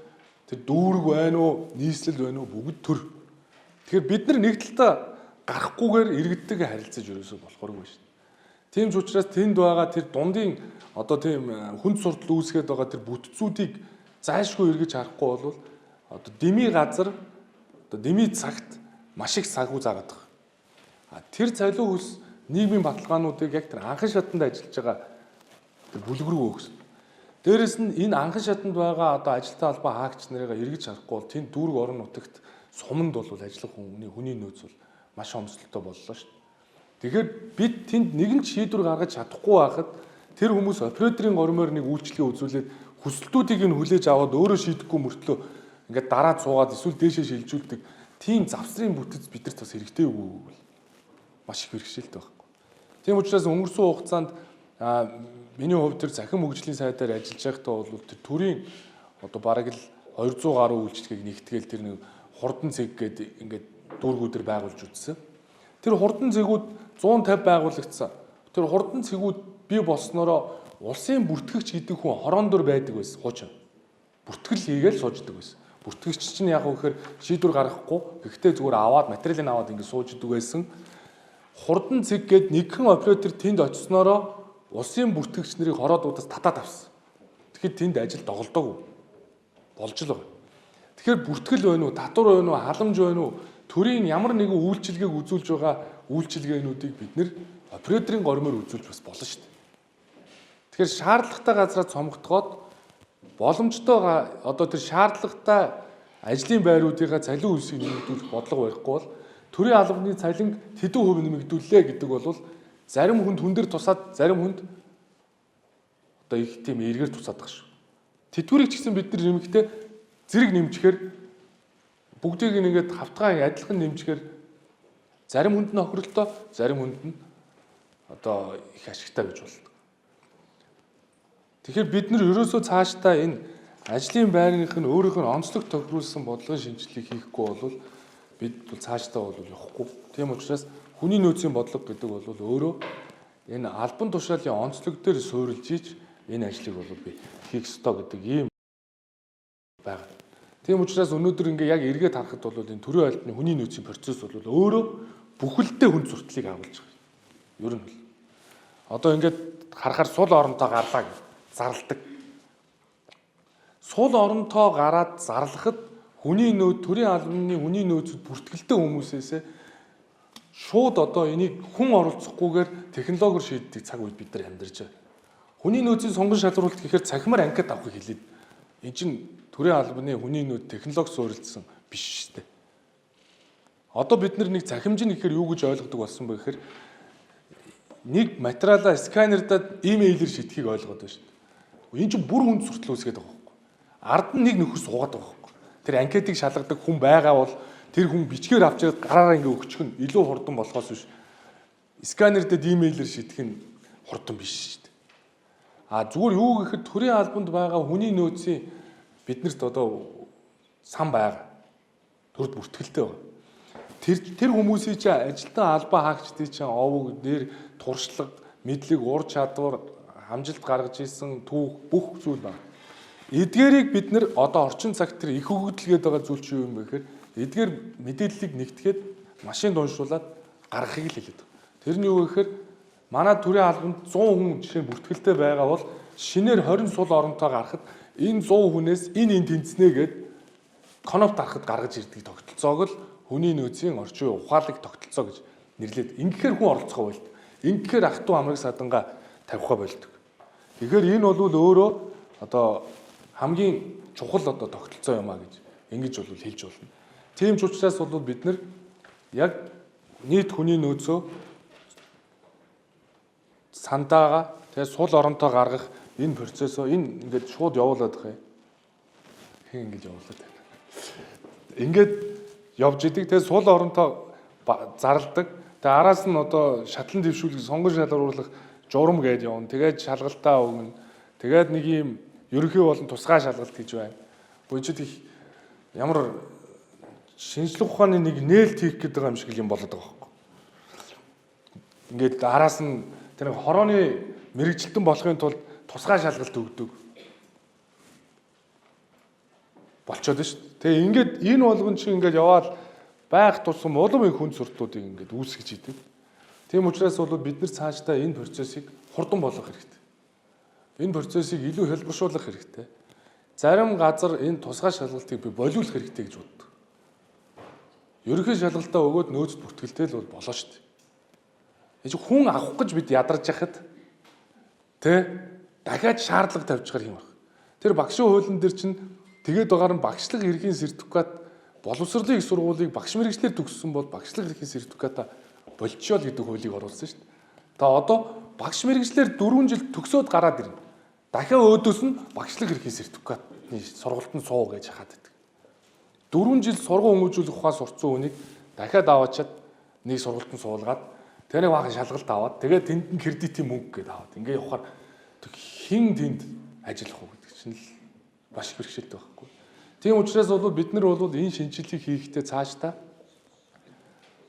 тэр дүүрэг байна уу, нийслэл байна уу, бүгд төр. Тэгэхээр бид нар нэг талдаа гарахгүйгээр иргэдтэйгээ харилцаж ерөөсөө болохгүй шүү дээ. Тийм ч учраас тэнд байгаа тэр дундын одоо тийм хүнд суртал үүсгээд байгаа тэр бүтцүүдийг зайлшгүй эргэж харахгүй бол одоо дэмий газар, одоо дэмий цагт маш их санхүү зараад байгаа. Тэр цалин хөлс нийгмийн баталгаануудыг яг тэр анхан шатанд ажиллаж байгаа тэр бүлэг рүү өгсөн. Дээрэс нь энэ анхан шатанд байгаа одоо ажилтны албан хаагч нарыг эргэж харахгүй бол тэнд дүүрэг орон нутагт суманд бол ажиллах хүний нөөц бол маш хомсдолтой боллоо шүү дээ. Тэгэхээр бид тэнд нэгэн шийдвэр гаргаж чадахгүй байхад тэр хүмүүс операторын гормоор нэг үйлчлэгээ үзүүлээд хүсэлтүүдийг нь хүлээж аваад өөрөө шийдэхгүй мөртлөө ингээд дараа цуугаад эсвэл дээшээ шилжүүлдэг тийм завсрын бүтэц бидэрт бас хэрэгтэй үгүй маш их бэрхшээлтэй байхгүй. Тийм учраас өнгөрсөн хугацаанд миний хувьд тэр захин хөгжлийн сайдаар ажиллаж байхдаа бол тэр төрийн одоо бараг л 200 гаруй үйлчлэгийг нэгтгэл тэр нэг хурдан цэг гэдэг ингээд дүүргүүдээр байгуулж үзсэн. Тэр хурдан цэгүүд 150 байгуулагдсан. Тэр хурдан цэгүүд бий болсноороо улсын бүртгэгч гэдэг хүн хорон дор байдаг байсан хуучин. Бүртгэл хийгээл сууждаг байсан. Бүртгэгч чинь яг үхээр шийдвэр гаргахгүй гэхдээ зүгээр аваад материалыг аваад ингэ сууждаг байсан. Хурдан цэг гээд нэгэн оператор тэнд очисноороо улсын бүртгэгч нарыг хороодуудаас татаад авсан. Тэгэхээр тэнд ажил доголдоогүй болж л байгаа. Тэгэхээр бүртгэл байна уу, татвар байна уу, халамж байна уу, төрийн ямар нэгэн үйлчилгээг үзүүлж байгаа үйлчилгээнүүдийг бид нэр операторын гормоор үзүүлж бас болно шүү дээ. Тэгэхээр шаардлагатай газараа цомгтгоод боломжтой одоо тэр шаардлагатай ажлын байруудынхаа цалин үйлсийг нэмэгдүүлэх бодлого барихгүй бол төрийн албаны цалин хэдэн хувь нэмэгдүүллээ гэдэг бол зарим хүнд хүн дээр тусаад зарим хүнд одоо их тийм эргээр тусаад байгаа шүү. Тэтгэврийг ч гэсэн бид нар нэмэхдээ зэрэг нэмчихээр бүгдийг ингээд хавтгай адилхан нэмчихээр зарим хүнд нь охиролтой, зарим хүнд нь одоо их ашигтай гэж болдог. Тэгэхээр бид нар ерөөсөө цаашдаа энэ ажлын байрных нь өөрийнх нь онцлог тохируулсан бодлогын шинжилгээг хийхгүй бол бид цаашдаа бол явахгүй. Тийм учраас хүний нөөцийн бодлого гэдэг бол өөрөө энэ албан тушаалын онцлог дээр суурилж ийж энэ ажлыг бол би хийх ёстой гэдэг ийм байна. Тийм учраас өнөөдөр ингээ яг эргээд харахад бол энэ төрийн албаны хүний нөөцийн процесс бол өөрөө бүхэлдээ хүн сурталыг агуулж байгаа. Ер нь бол одоо ингээд харахаар сул оронтой гарлаа гэж зарладаг. Сул оронтой гараад зарлахад төрийн албаны хүний нөөцөд бүртгэлтэй хүмүүсээс шууд одоо энийг хүн оролцохгүйгээр технологиор шийддэг цаг үед бид нар амьдарч байгаа. Хүний нөөцийн сонгон шалруулалт гэхээр цахимаар анкет авахыг хэлээд энэ чинь төрийн албаны хүний нөөц технологи суурилсан биш шүү дээ. Одоо бид нар нэг цахимжин гэхээр юу гэж ойлгодог болсон бэ гэхээр нэг материалаа сканердад имэйлээр шидэхийг ойлгоод байна шүү дээ. Энэ чинь бүр хүнд суртал үүсгээд байгаа байхгүй. Ард нь нэг нөхөр суугаад байгаа байхгүй. Тэр анкетыг шалгадаг хүн байгаа бол тэр хүн бичгээр авчираад гараараа ингээ өгчих нь илүү хурдан болохоос биш. Сканердад имэйлээр шидэх нь хурдан биш шүү дээ. Зүгээр юу гэхэд төрийн албанд байгаа хүний нөөцийн биднэрт одоо сан байгаа. Төрд бүртгэлтэй байгаа. Тэр хүмүүсийн чинь ажилтан албаа хаагчдын чинь овог нэр туршлага, мэдлэг, ур чадвар, хамжилт гаргаж ирсэн түүх бүх зүйл байна. Эдгээрийг бид нэр одоо орчин цагт тэр их хөгжлгээд байгаа зүйл чинь юу юм бэ гэхээр эдгээр мэдээллийг нэгтгээд машин уншуулад гаргахыг л хэлээд. Тэр нь юу гэхээр манай төрийн албанд 100 хүн жишээ бүртгэлтэй байгаа бол шинээр 20 сул оронтой гарахад энэ 100 хүнээс энэ тэнцэнэ гэд конопт харахад гаргаж ирдэг тогтолцоог л хүний нөөцийн орчин үеийн ухаалаг тогтолцоо гэж нэрлээд ингэхээр хүн оролцохоо болдог. Ингэхээр ах トゥ амраг садангаа тавихаа болдог. Тэгэхээр энэ бол өөрөө одоо хамгийн чухал одоо тогтолцоо юм а гэж ингэж бол хэлж болно. Тийм ч учраас бол бид нар яг нийт хүний нөөцөө сандаага тэгээ сул оронтой гаргах энэ процессоо энэ ингээд шууд явуулаад байгаа юм. Хин ингэж явуулаад байна. Ингээд явж идэг. Тэгээ сул оронтой зарладаг. Тэгээ араас нь одоо шатлан дэвшүүлэх, сонгон шалгаруулах журам гэж явна. Тэгээд шалгалтаа өгнө. Тэгээд нэг юм ерөнхий болон тусгай шалгалт гэж байна. Гүйчид их ямар шинжлэх ухааны нэг нээлт хийх гэдэг юм шиг юм болоод байгаа байхгүй. Ингээд араас нь тэр хорооны мэрэгжилтэн болохын тулд тусгай шалгалт өгдөг. Болчоод шүү дээ. Тэгээ ингээд энэ болгон чинь ингээд яваад байх тусам улам их хүн суртуудыг ингээд үүсгэж идэг. Тийм учраас бол бид нар цаашдаа энэ процессыг хурдан болгох хэрэгтэй. Энэ процессыг илүү хэлбэршүүлэх хэрэгтэй. Зарим газар энэ тусгай шалгалтыг би болиулах хэрэгтэй гэж боддог. Ерөнхий шалгалтаа өгөөд нөөцөд бүртгэлтэй л болно шүү дээ. Эцэг хүн авах гэж бид ядарч яхад дахиад шаардлага тавьчихар юм байна. Тэр багшийн хуулийн дээр чинь тэгээд байгаа нь багшлах эрхийн сертификат боловсролын их сургуулийг багш мэргэжлэр төгссөн бол багшлах эрхийн сертификата болчихё л гэдэг хуулийг оруулсан шүү дээ. Та одоо багш мэргэжлэр 4 жил төгсөөд гараад ирнэ. Дахиад өөдөөс нь багшлах эрхийн сертификатны сургалтанд суу гэж хаад байдаг. 4 жил сургууль хүмүүжүүлэх ухаан сурцсан хүнийг дахиад аваачаад нэг сургалтанд суулгаад тэрийг баахан шалгалт аваад тэгээд тэнд нь кредитийн мөнгө гэдээ аваад ингээ явахаар хин тэнд ажиллах уу гэдэг чинь л маш бэрхшээлтэй байхгүй. Тийм учраас бол бид нар бол энэ шинжилгээг хийхдээ цаашдаа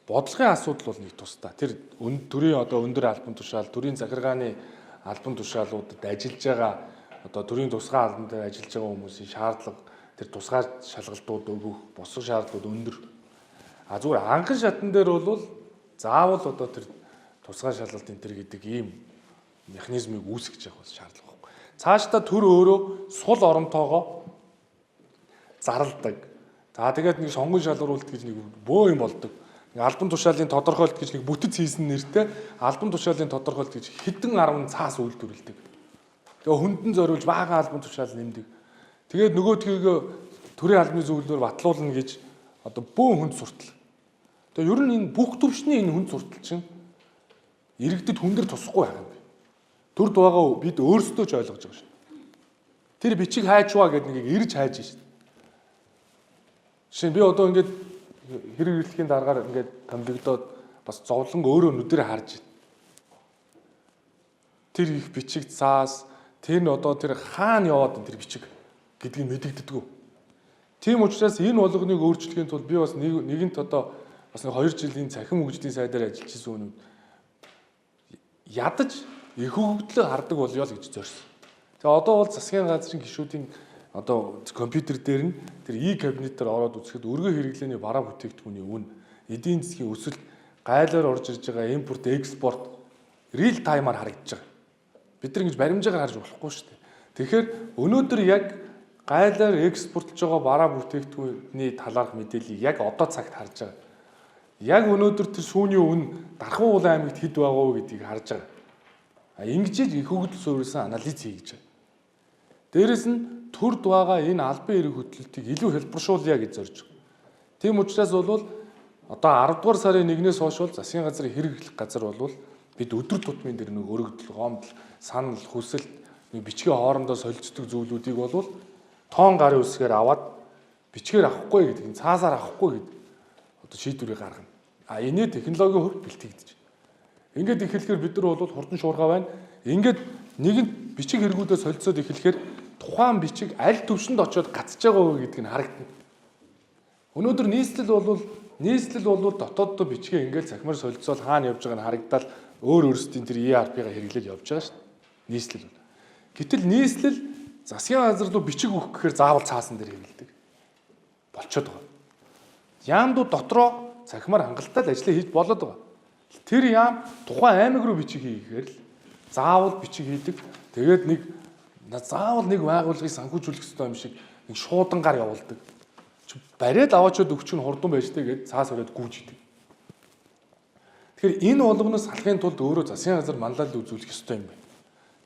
бодлогын асуудал бол нэг тусдаа. Тэр төрийн одоо өндөр албан тушаал, төрийн захиргааны албан тушаалуудад ажиллаж байгаа одоо төрийн тусгай албан дээр ажиллаж байгаа хүмүүсийн шаардлага, тэр тусгай шалгалтууд өгөх, босох шаардлага өндөр. А зүгээр анхан шатн дээр бол заавал одоо тэр тусгай шалгалт энэ төр гэдэг ийм механизмыг үүсгэж явах шаардлага байхгүй. Цаашдаа төр өөрөө сул оронтойгоо зарладаг. За тэгээд нэг сонгон шалгаруулалт гэж нэг бөө юм болдог. Албан тушаалын тодорхойлт гэж нэг бүтэц хийсэн нэртэй албан тушаалын тодорхойлт гэж хэдэн 10 цаас үйлдвэрлэдэг. Тэгээ хүндэн зориулж баахан албан тушаал нэмдэг. Тэгээд нөгөөдгийг төрийн албаны зөвлөлөөр батлуулна гэж одоо бөө хүнд суртал. Тэгээ ер нь энэ бүх төвшний энэ хүнд суртал чинь иргэдэд хүндэр тусахгүй байгаа юм. Төр дуугаа бид өөрсдөө ч ойлгож байгаа шүү. Тэр бичиг хайчваа гэдэг нэг ирж хайж шээ. Жишээ нь би одоо ингээд хэрэг хэрэглэхийн дараагаар ингээд томилогдоод бас зовлон өөрөө нүдээр харж байна. Тэр их бичиг цаас тэр нь одоо тэр хаана яваад тэр бичиг гэдгийг мэдэгддэггүй. Тийм учраас энэ болгоныг өөрчлөхийн тулд би бас нэгэнт одоо бас 2 жилийн цахим хөгжлийн сайдаар ажиллаж исэн үнүүд ядаж их хөгжлөө хардаг болёо л гэж зорьсон. Тэгээ одоо бол засгийн газрын гишүүдийн одоо компьютер дээр нь тэр e-кабинетээр ороод үзэхэд өргөө хэрэглээний бараа бүтээгдэхүүний үн, эдийн засгийн өсөлт, гайлаар орж ирж байгаа импорт, экспорт real time-аар харагдаж байгаа. Бид нар ингэж баримжаагаар харж болохгүй шүү дээ. Тэгэхээр өнөөдөр яг гайлаар экспортлж байгаа бараа бүтээгдэхүүний талаарх мэдээллийг яг одоо цагт харж байгаа. Яг өнөөдөр тэр шүүний үн Дархан уулын аймагт хэд байгаа вэ гэдгийг харж байгаа. Ингэж их хөгжил суурилсан анализ хийж байгаа. Дээрэс нь төрд байгаа энэ албан эрэг хөдлөлтийг илүү хэлбэршуулъя гэж зорж байгаа. Тийм учраас бол одоо 10 дугаар сарын 1-ээс хойш бол засгийн газрын хэрэглэх газар бол бид өдөр тутмын дээр нэг өргөдөл, гомдол, санал, хүсэлт, нэг бичгийн хоорондоо солилцдог зүйлүүдийг бол тоон гарын үсгээр аваад бичгээр авахгүй гэдэг, цаасаар авахгүй гэдэг одоо шийдвэрийг гаргана. А энэ технологийн хувьд бэлтгэгдэж байна. Ингээд эхлэхээр бид нар бол хурдан шуурга байна. Ингээд нэгэнт бичиг хэрэгүүдээ солилцоод эхлэхээр тухайн бичиг аль төвшөнд очиод гацж байгаа вэ гэдг нь харагдана. Өнөөдөр нийслэл бол дотооддоо бичгээ ингээд цахимаар солилцоол хаана явж байгааг нь харагдаад өөр өөрсдийн тэр ERP-га хэрэглээд явж байгаа шүү дээ. Нийслэл бол. Гэтэл нийслэл засгийн газар руу бичиг өгөх гэхээр заавал цаасан дээр хэрэглэдэг. Болчиход байгаа. Яамдууд дотроо цахимаар хангалттай л ажлаа хийж болоод байгаа. Тэр яам тухайн аймаг руу бичиг хийхээр л заавал бичиг хийдэг. Тэгээд заавал нэг байгууллагыг санхүүжүүлэх хэрэгтэй юм шиг нэг шуудангаар явуулдаг. Бариад аваачаад өгч нь хурдан байж тээ гэд цаас өрөөд гүйж идэг. Тэгэхээр энэ болгоноос салахын тулд өөрөө засгийн газар манлайлал үзүүлэх ёстой юм байна.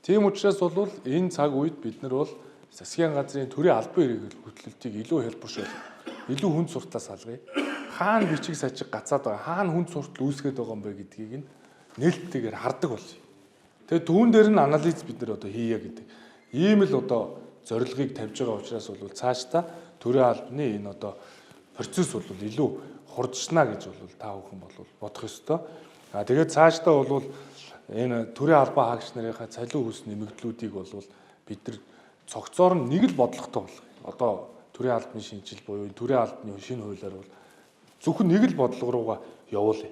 Тийм учраас бол энэ цаг үед бид нар бол засгийн газрын төрийн албан эрэг хөдлөлтийг илүү хэлбэршүүлэх, илүү хүнд сурталаас салгая. Хаана бичиг сажиг гацаад байгаа, хаана хүнд суртал үүсгээд байгаа юм бэ гэдгийг нь нээлттэйгээр хардаг болъё. Тэгээд түүн дээр нь анализ бид нар одоо хийе гэдэг. Ийм л одоо зорилгыг тавьж байгаа учраас бол цаашдаа төрийн албаны энэ одоо процесс бол илүү хурдчна гэж бол та бүхэн бол бодох ёстой. А тэгээд цаашдаа бол энэ төрийн албан хаагч нарынхаа цалин хөлс нэмэгдлүүдийг бол бид нар цогцоор нь нэг л бодлоготой болгоё. Одоо төрийн албаны шинжил буюу төрийн албаны шинэ хуулиар бол зөвхөн нэг л бодлого руугаа явуулъя.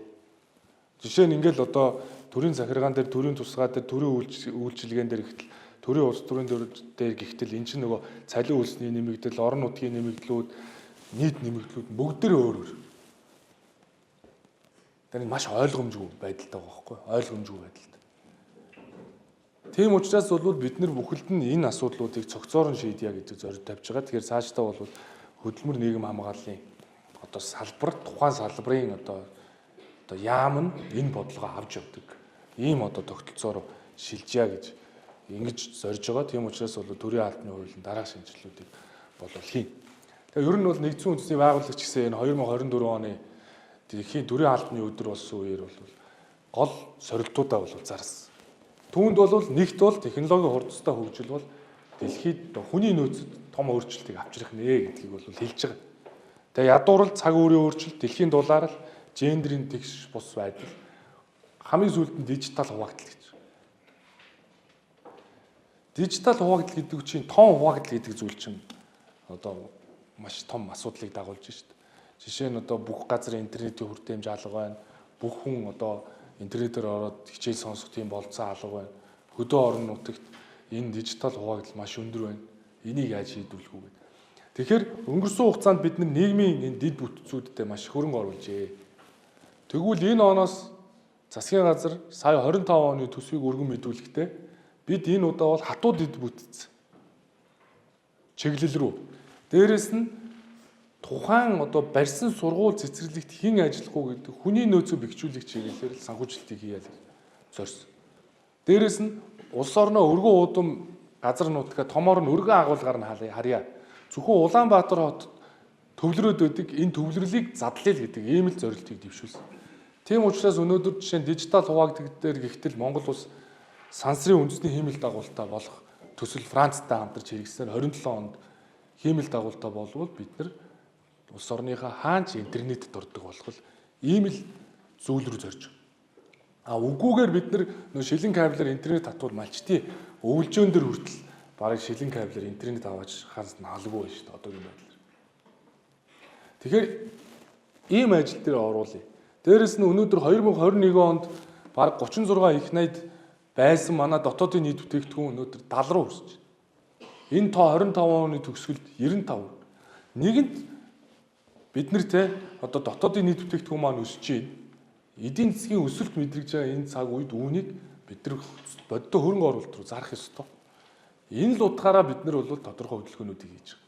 Жишээ нь ингээл одоо төрийн захиргаан дээр, төрийн тусгай дээр, төрийн үйлчилгаан дээр гэтэл төрийн улс төрийн дээр гихтэл эн чинь нөгөө цалин хөлсний нэмэгдэл, орон нутгийн нэмэгдлүүд, нийт нэмэгдлүүд бүгд өөр өөр. Тэр маш ойлгомжгүй байдалтай байгаа байхгүй юу? Ойлгомжгүй байдалтай. Тийм учраас бол бид нар бүхэлд нь энэ асуудлуудыг цогцоор нь шийдъя гэдэг зорилт тавьж байгаа. Тэгэхээр цаашдаа бол хөдөлмөр нийгэм хамгааллын одоо салбар, тухайн салбарын одоо яам нь энэ бодлогоо авч явдаг. Ийм одоо тогтолцоор шилжье гэж ингэж зорж байгаа. Тийм учраас бол төрийн албаны хуулийн дараах шинжилгэүүдийг бол хийн. Тэгээ ер нь бол нэгдсэн үндэсний байгууллага ч гэсэн энэ 2024 оны дэлхийн төрийн албаны өдөр болсон үеэр бол гол сорилтуудаа бол зарсан. Түүнд бол нэгт бол технологийн хурдтай хөгжил бол дэлхийд хүний нөөцөд том өөрчлөлтийг авчрах нэ гэдгийг бол хэлж байгаа. Тэгээ ядуурл цаг үеийн өөрчлөлт, дэлхийн дулаарл, гендерийн тэгш бус байдал, хамгийн сүүлд нь дижитал хуваагдал гэж. Дижитал хуваагдал гэдэг чинь том хуваагдал гэдэг зүйл чинь одоо маш том асуудлыг дагуулж байна шүү дээ. Жишээ нь одоо бүх газар интернетийн хүртээмж алга байна. Бүх хүн одоо интернетээр ороод хичээл сонсох тийм болцоо алга байна. Хөдөө орон нутагт энэ дижитал хуваагдал маш өндөр байна. Энийг яаж шийдвэрлэх үү гэдэг. Тэгэхээр өнгөрсөн хугацаанд бид нийгмийн энэ дэд бүтцүүдэд маш их хөрөнгө оруулжээ. Тэгвэл энэ оноос засгийн газар сая 25 оны төсвийг өргөн мэдүүлэхдээ бид энэ удаа бол хатуу дэд бүтц чиглэл рүү. Дээрэс нь тухайн одоо барьсан сургууль цэцэрлэгт хэн ажиллах уу гэдэг хүний нөөцөө бэхжүүлэх чиглэлээр л санхүүжилтийг хийя л зорьсон. Дээрэс нь улс орноо өргөн уудам газар нутгаа томоор нь өргөн агуулгаар нь харьяа. Зөвхөн Улаанбаатар хот төвлөрөөд байдаг энэ төвлөрлийг задлая л гэдэг ийм л зорилтыг дэвшүүлсэн. Тийм учраас өнөөдөр жишээ нь дижитал хуваагддаг дээр гихтэл Монгол улс сансрын үндэсний хиймэл дагуултаа болох төсөл Францтай хамтарч хэрэгжсээр 27 онд хиймэл дагуултаа болвол бид нар улс орныхаа хаанч интернетэд ордог болох ийм л зүйл рүү зорж. Үгүйгээр бид нар шилэн кабелээр интернет татвал малчтын өвлжөөн дээр хүртэл бараг шилэн кабелээр интернет аваач хаас нь халгүй байна шүү дээ одоогийн байдлаар. Тэгэхээр ийм ажил дээр оруулъя. Дээрэс нь өнөөдөр 2021 онд бараг 36 их найд байсан манай дотоодын нийт бүтээгдэхүүн өнөөдөр 70 руу өсөж байна. Энэ тоо 25 оны төгсгөлд 95. Нэгэнт бид нар одоо дотоодын нийт бүтээгдэхүүн маань өсөж байна. Эдийн засгийн өсөлт мэдрэгж байгаа энэ цаг үед үүнийг бид нар бодиттой хөрөнгө оруулалт руу зарах ёстой. Энэ л утгаараа бид нар бол тодорхой хөдөлгөөнүүдийг хийж байгаа.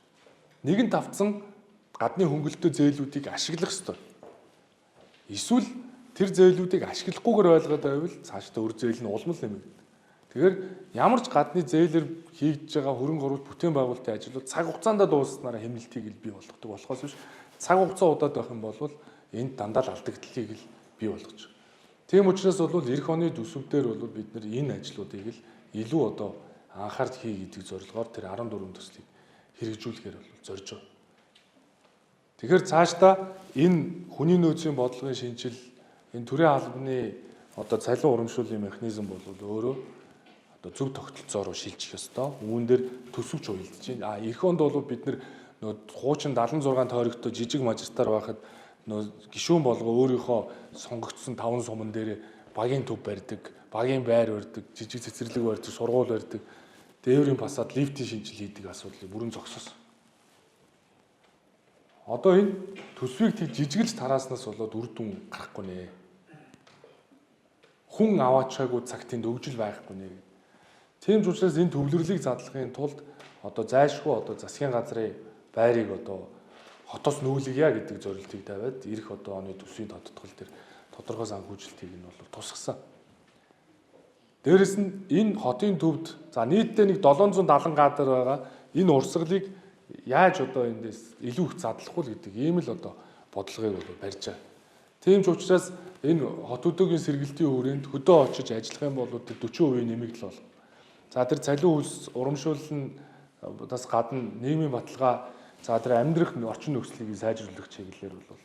Нэгэнт авцсан гадны хөнгөлөлтөө зээлүүдийг ашиглах ёстой. Эсвэл тэр зээлүүдийг ашиглахгүйгээр ойлгоод байвал цаашдаа өр зээл нь улам л нэмэгдэнэ. Тэгэхээр ямар ч гадны зээлэр хийж байгаа хөрөнгө оруулалт бүтээн байгуулалтын ажил бол цаг хугацаанд дуусснараа хэмнэлтийг л бий болгодог болохоос биш цаг хугацаа удаад байх юм бол энд дандаа л алдагдлыг л бий болгож байгаа. Тийм учраас бол эх оны төсөвдөр бол бид нар энэ ажлуудыг л илүү одоо анхаарч хий гэдэг зорилгоор тэр 14 төслийг хэрэгжүүлэхээр бол зорж байгаа. Тэгэхээр цаашдаа энэ хүний нөөцийн бодлогын шинжил энэ төрийн албаны одоо цалин урамшууллын механизм бол өөрөө одоо зөв тогтолцоороо шилжих ёстой. Үүн дээр төсөвч уялдаж байна. Эх онд бол бид нар хуучин 76 тойрогтой жижиг мажистар байхад гишүүн болгоо өөрийнхөө сонгогдсон 5 суман дээр багийн төв барьдаг, багийн байр барьдаг, жижиг цэцэрлэг барьдаг, сургууль барьдаг, дээврийн фасад, лифтийн шинжил хийдэг асуудлыг бүрэн зогсоосон. Одоо энэ төсвийг тэг жижиглж тарааснаас болоод үр дүн гарахгүй нэ. Хүн аваачаагүй цагт энд өгжил байхгүй нэ. Тийм ч учраас энэ төвлөрлийг задлахын тулд одоо зайлшгүй одоо засгийн газрын байрыг одоо хотоос нүүлгийа гэдэг зорилтыг тавиад эх одоо оны төсвийн тодтгол дээр тодорхой санхүүжилтийг нь бол тусгасан. Дээрэс нь энэ хотын төвд за нийтдээ нэг 770 га дээр байгаа энэ урсгалыг яаж одоо эндээс илүү их задлах вэ гэдэг ийм л одоо бодлогыг бол барьж байгаа. Тийм ч учраас энэ хот өдөөгийн сэргэлтийн хүрээнд хөдөө очиж ажиллах юм бол 40% нэмэгдэл болно. За тэр цалин үйлс урамшууллын бас гадна нийгмийн баталгаа за тэр амьдрах орчин нөхцөлийг сайжруулах чиглэлээр бол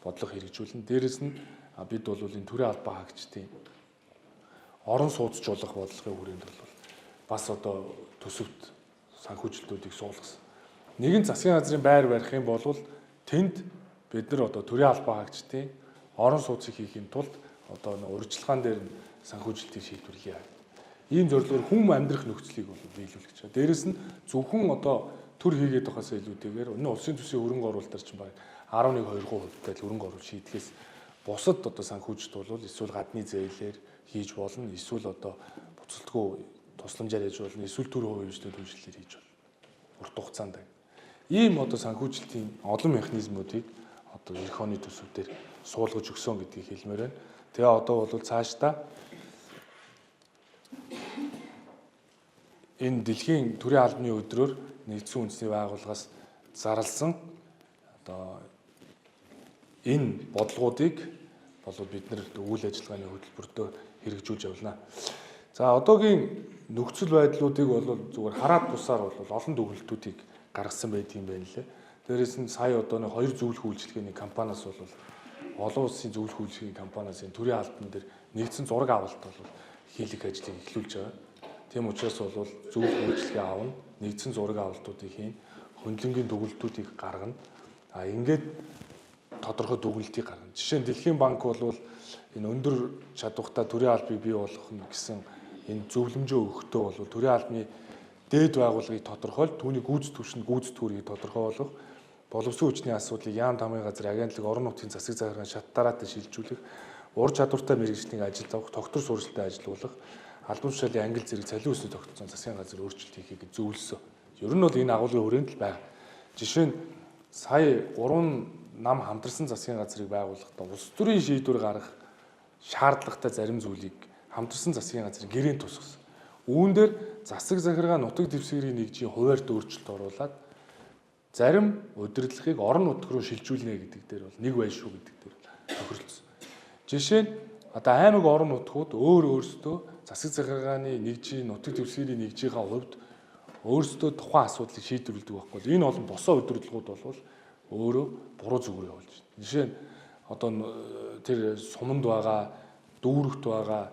бодлого хэрэгжүүлнэ. Дээрэс нь бид бол энэ төрийн албан хаагчдын орон сууцжуулах бодлогын хүрээнд бол бас одоо төсөвт санхүүжилтүүдийг суулгасан. Нэгэн засгийн газрын байр барих юм бол тэнд бид нар одоо төрийн албан хаагчдын орон сууцыг хийхин тулд одоо урьдчилгаан дээр санхүүжилтийг шийдвэрлэе. Ийм зорилгоор хүн амьдрах нөхцөлийг бол биелүүлэх гэж. Дээрэс нь зөвхөн одоо төр хийгээд байхаас илүүтэйгээр өнөө улсын төсвийн хөрөнгө оруулалтаар чинь баг 11-2% хувьтай л хөрөнгө оруулалт шийдгээс бусад одоо санхүүжилт бол эсвэл гадны зээлээр хийж болно, эсвэл одоо буцалтгүй тусламжаар хийж болно, эсвэл төр хувийн хэмжээний үйлчлэлээр хийж болно. Урт хугацаанд. Ийм одоо санхүүжилтийн олон механизмуудыг одоо эх оны төсвүүдээр суулгаж өгсөн гэдгийг хэлмээр байна. Тэгээ одоо бол цаашдаа энэ дэлхийн төрийн албаны өдрөөр нэгдсэн үндэсний байгууллагаас зарласан одоо энэ бодлогуудыг болоод бид нэр үйл ажиллагааны хөтөлбөртөө хэрэгжүүлж явлаа. За одоогийн нөхцөл байдлуудыг бол зүгээр хараад тусаар бол олон дүгнэлтүүдийг гаргасан байдığım байна лээ. Дээрээс нь сая одооны хоёр зөвлөх үйлчилгээний компаниас бол олон улсын зөвлөх үйлчилгээний компаниас энэ төрийн албан дээр нэгдсэн зураг авалт бол хийлгэх ажлыг эхлүүлж байгаа. Тийм учраас бол зөвлөх үйлчилгээ аавна, нэгдсэн зураг авалтуудыг хийн, хөндлөнгийн дүгнэлтүүдийг гаргана. Ингээд тодорхой дүгнэлтийг гаргана. Жишээ нь Дэлхийн банк бол энэ өндөр чадвартай төрийн албыг бий болгох гэсэн энэ зөвлөмжөө өгөхдөө бол төрийн албаны дээд байгууллагыг тодорхойлж, түүний гүйц түвшинд гүйцэтгүүрийг тодорхой болгох, боловсон хүчний асуудлыг яам тамгын газар агентлаг орон нутгийн засаг захиргааны шат дараатай шилжүүлэх, ур чадвартай мэргэжлийн ажил авах, тогтвор сурвалжтай ажиллуулах, албан тушаалын ангил зэрэг цалин өсөй тогтцсон засгийн газар өөрчлөлт хийхийг зөвлөсөн. Ер нь бол энэ агуулгын хүрээнд л байна. Жишээ нь сая 3 нам хамтарсан засгийн газрыг байгуулахдаа улс төрийн шийдвэр гаргах шаардлагатай зарим зүйлийг хамтарсан засгийн газрын гэрээнд тусгасан. Үүн дээр засаг захиргаа нутаг дэвсгэрийн нэгжийн хуваарьд өөрчлөлт оруулаад зарим удирдлагыг орон нутг руу шилжүүлнэ гэдэг дээр бол нэг байж шүү гэдэг дээр тохиролцсон. Жишээ нь одоо аймаг орон нутгууд өөрсдөө засаг захиргааны нэгжийн нутаг дэвсгэрийн нэгжийнхаа хувьд өөрсдөө тухайн асуудлыг шийдвэрлэдэг байхгүй. Энэ олон босоо удирдлагууд бол өөрөө буруу зүгээр явуулж байна. Жишээ нь одоо тэр суманд байгаа, дүүрэгт байгаа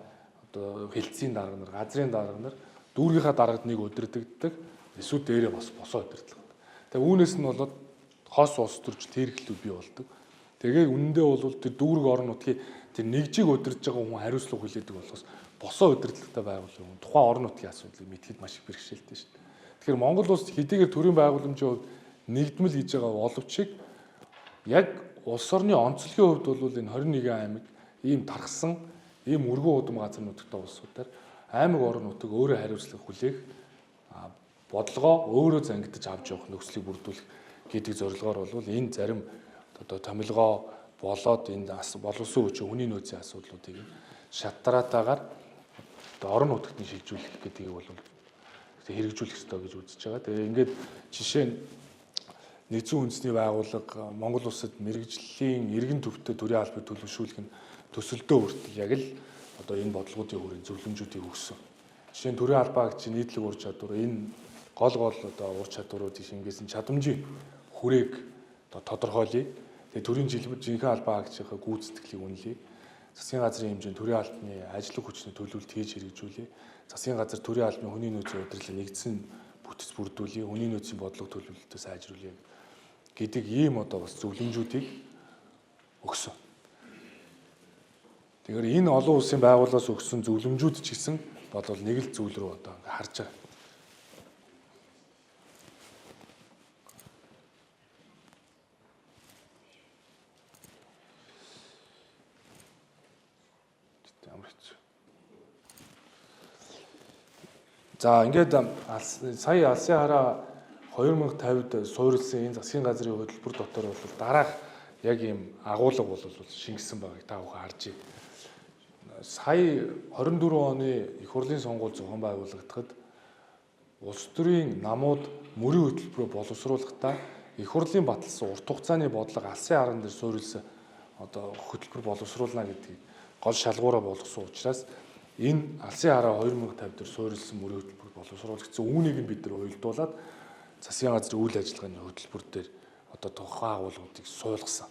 одоо хэлтсийн дарга нар, газрын дарга нар дүүргийнхаа даргад нэг удирддаг, эсвэл дээрээ бас босоо удирдлага. Тэгээ үүнээс нь болоод хос улс төрч тэрхлүүд бий болдог. Тэгээ үнэндээ бол тэр дүүрэг орон нутгийн тэр нэгжийг удирдах байгаа хүн хариуцлага хүлээдэг болохоос босоо удирдлагатай байгууллагын хүн тухайн орон нутгийн асуудлыг мэдхэд маш их бэрхшээлтэй шүү дээ. Тэгэхээр Монгол улс хэдийгээр төрийн байгууламжийн хувьд нэгдмэл хийж байгаа боловч яг улс орны онцлогийн хувьд бол энэ 21 аймаг ийм тархсан, ийм өргөн удам газар нутагтай улсуудаар аймаг орон нутаг өөрөө хариуцлага хүлээх бодлогоо өөрөө зангидж авч явах нөхцөлийг бүрдүүлэх гэдэг зорилгоор бол энэ зарим одоо томилгоо болоод энэ боловсон хүчин хүний нөөцийн асуудлуудыг шат дараатаагаар орон нутагт шилжүүлэх гэдгийг бол хэрэгжүүлэх ёстой гэж үзэж байгаа. Тэгээ ингээд жишээ нь нэгдсэн үндэсний байгууллага Монгол улсад мэрэгжлийн иргэн төвтэй төрийн албыг төлөвшүүлэх нь төсөлдөө хүртэл яг л одоо энэ бодлогуудын хүрээнд зөвлөмжүүдийг өгсөн. Жишээ нь төрийн албаа гэж нийтлэг ур чадвар энэ гол одоо ур чадваруудыг шингээсэн чадамжийн хүрээг одоо тодорхойлъё. Тэгээ төрийн жинхэнэ албаа агчийнхаа гүйцэтгэлийг үнэлье. Засгийн газрын хэмжээнд төрийн албаны ажлын хүчний төлөвлөлт хийж хэрэгжүүлье. Засгийн газар төрийн албаны хүний нөөцийн удирдлага нэгдсэн бүтэц бүрдүүлье. Хүний нөөцийн бодлого төлөвлөлтөө сайжруулъя гэдэг ийм одоо бас зөвлөмжүүдийг өгсөн. Тэгэхээр энэ олон улсын байгууллагаас өгсөн зөвлөмжүүд ч гэсэн бодвол нэг л зүйл рүү одоо харж байгаа. За ингээд сая алсын хараа 2050-д суурилсан энэ засгийн газрын хөтөлбөр дотор бол дараах яг ийм агуулга бол шингэсэн байгааг та бүхэн харж байна. Сая 24 оны их хурлын сонгуул зохион байгуулагдахад улс төрийн намууд мөрийн хөтөлбөрөөр боловсруулахдаа их хурлын баталсан урт хугацааны бодлого алсын харан дээр суурилсан одоо хөтөлбөр боловсруулна гэдгийг гол шалгуураа болгосон учраас энэ алсын хараа 2050 дээр суурилсан мөрийн хөтөлбөр боловсруулагдсан үүнийг нь бид нар уялдуулаад засгийн газрын үйл ажиллагааны хөтөлбөр дээр одоо тухайн агуулгуудыг суулгасан.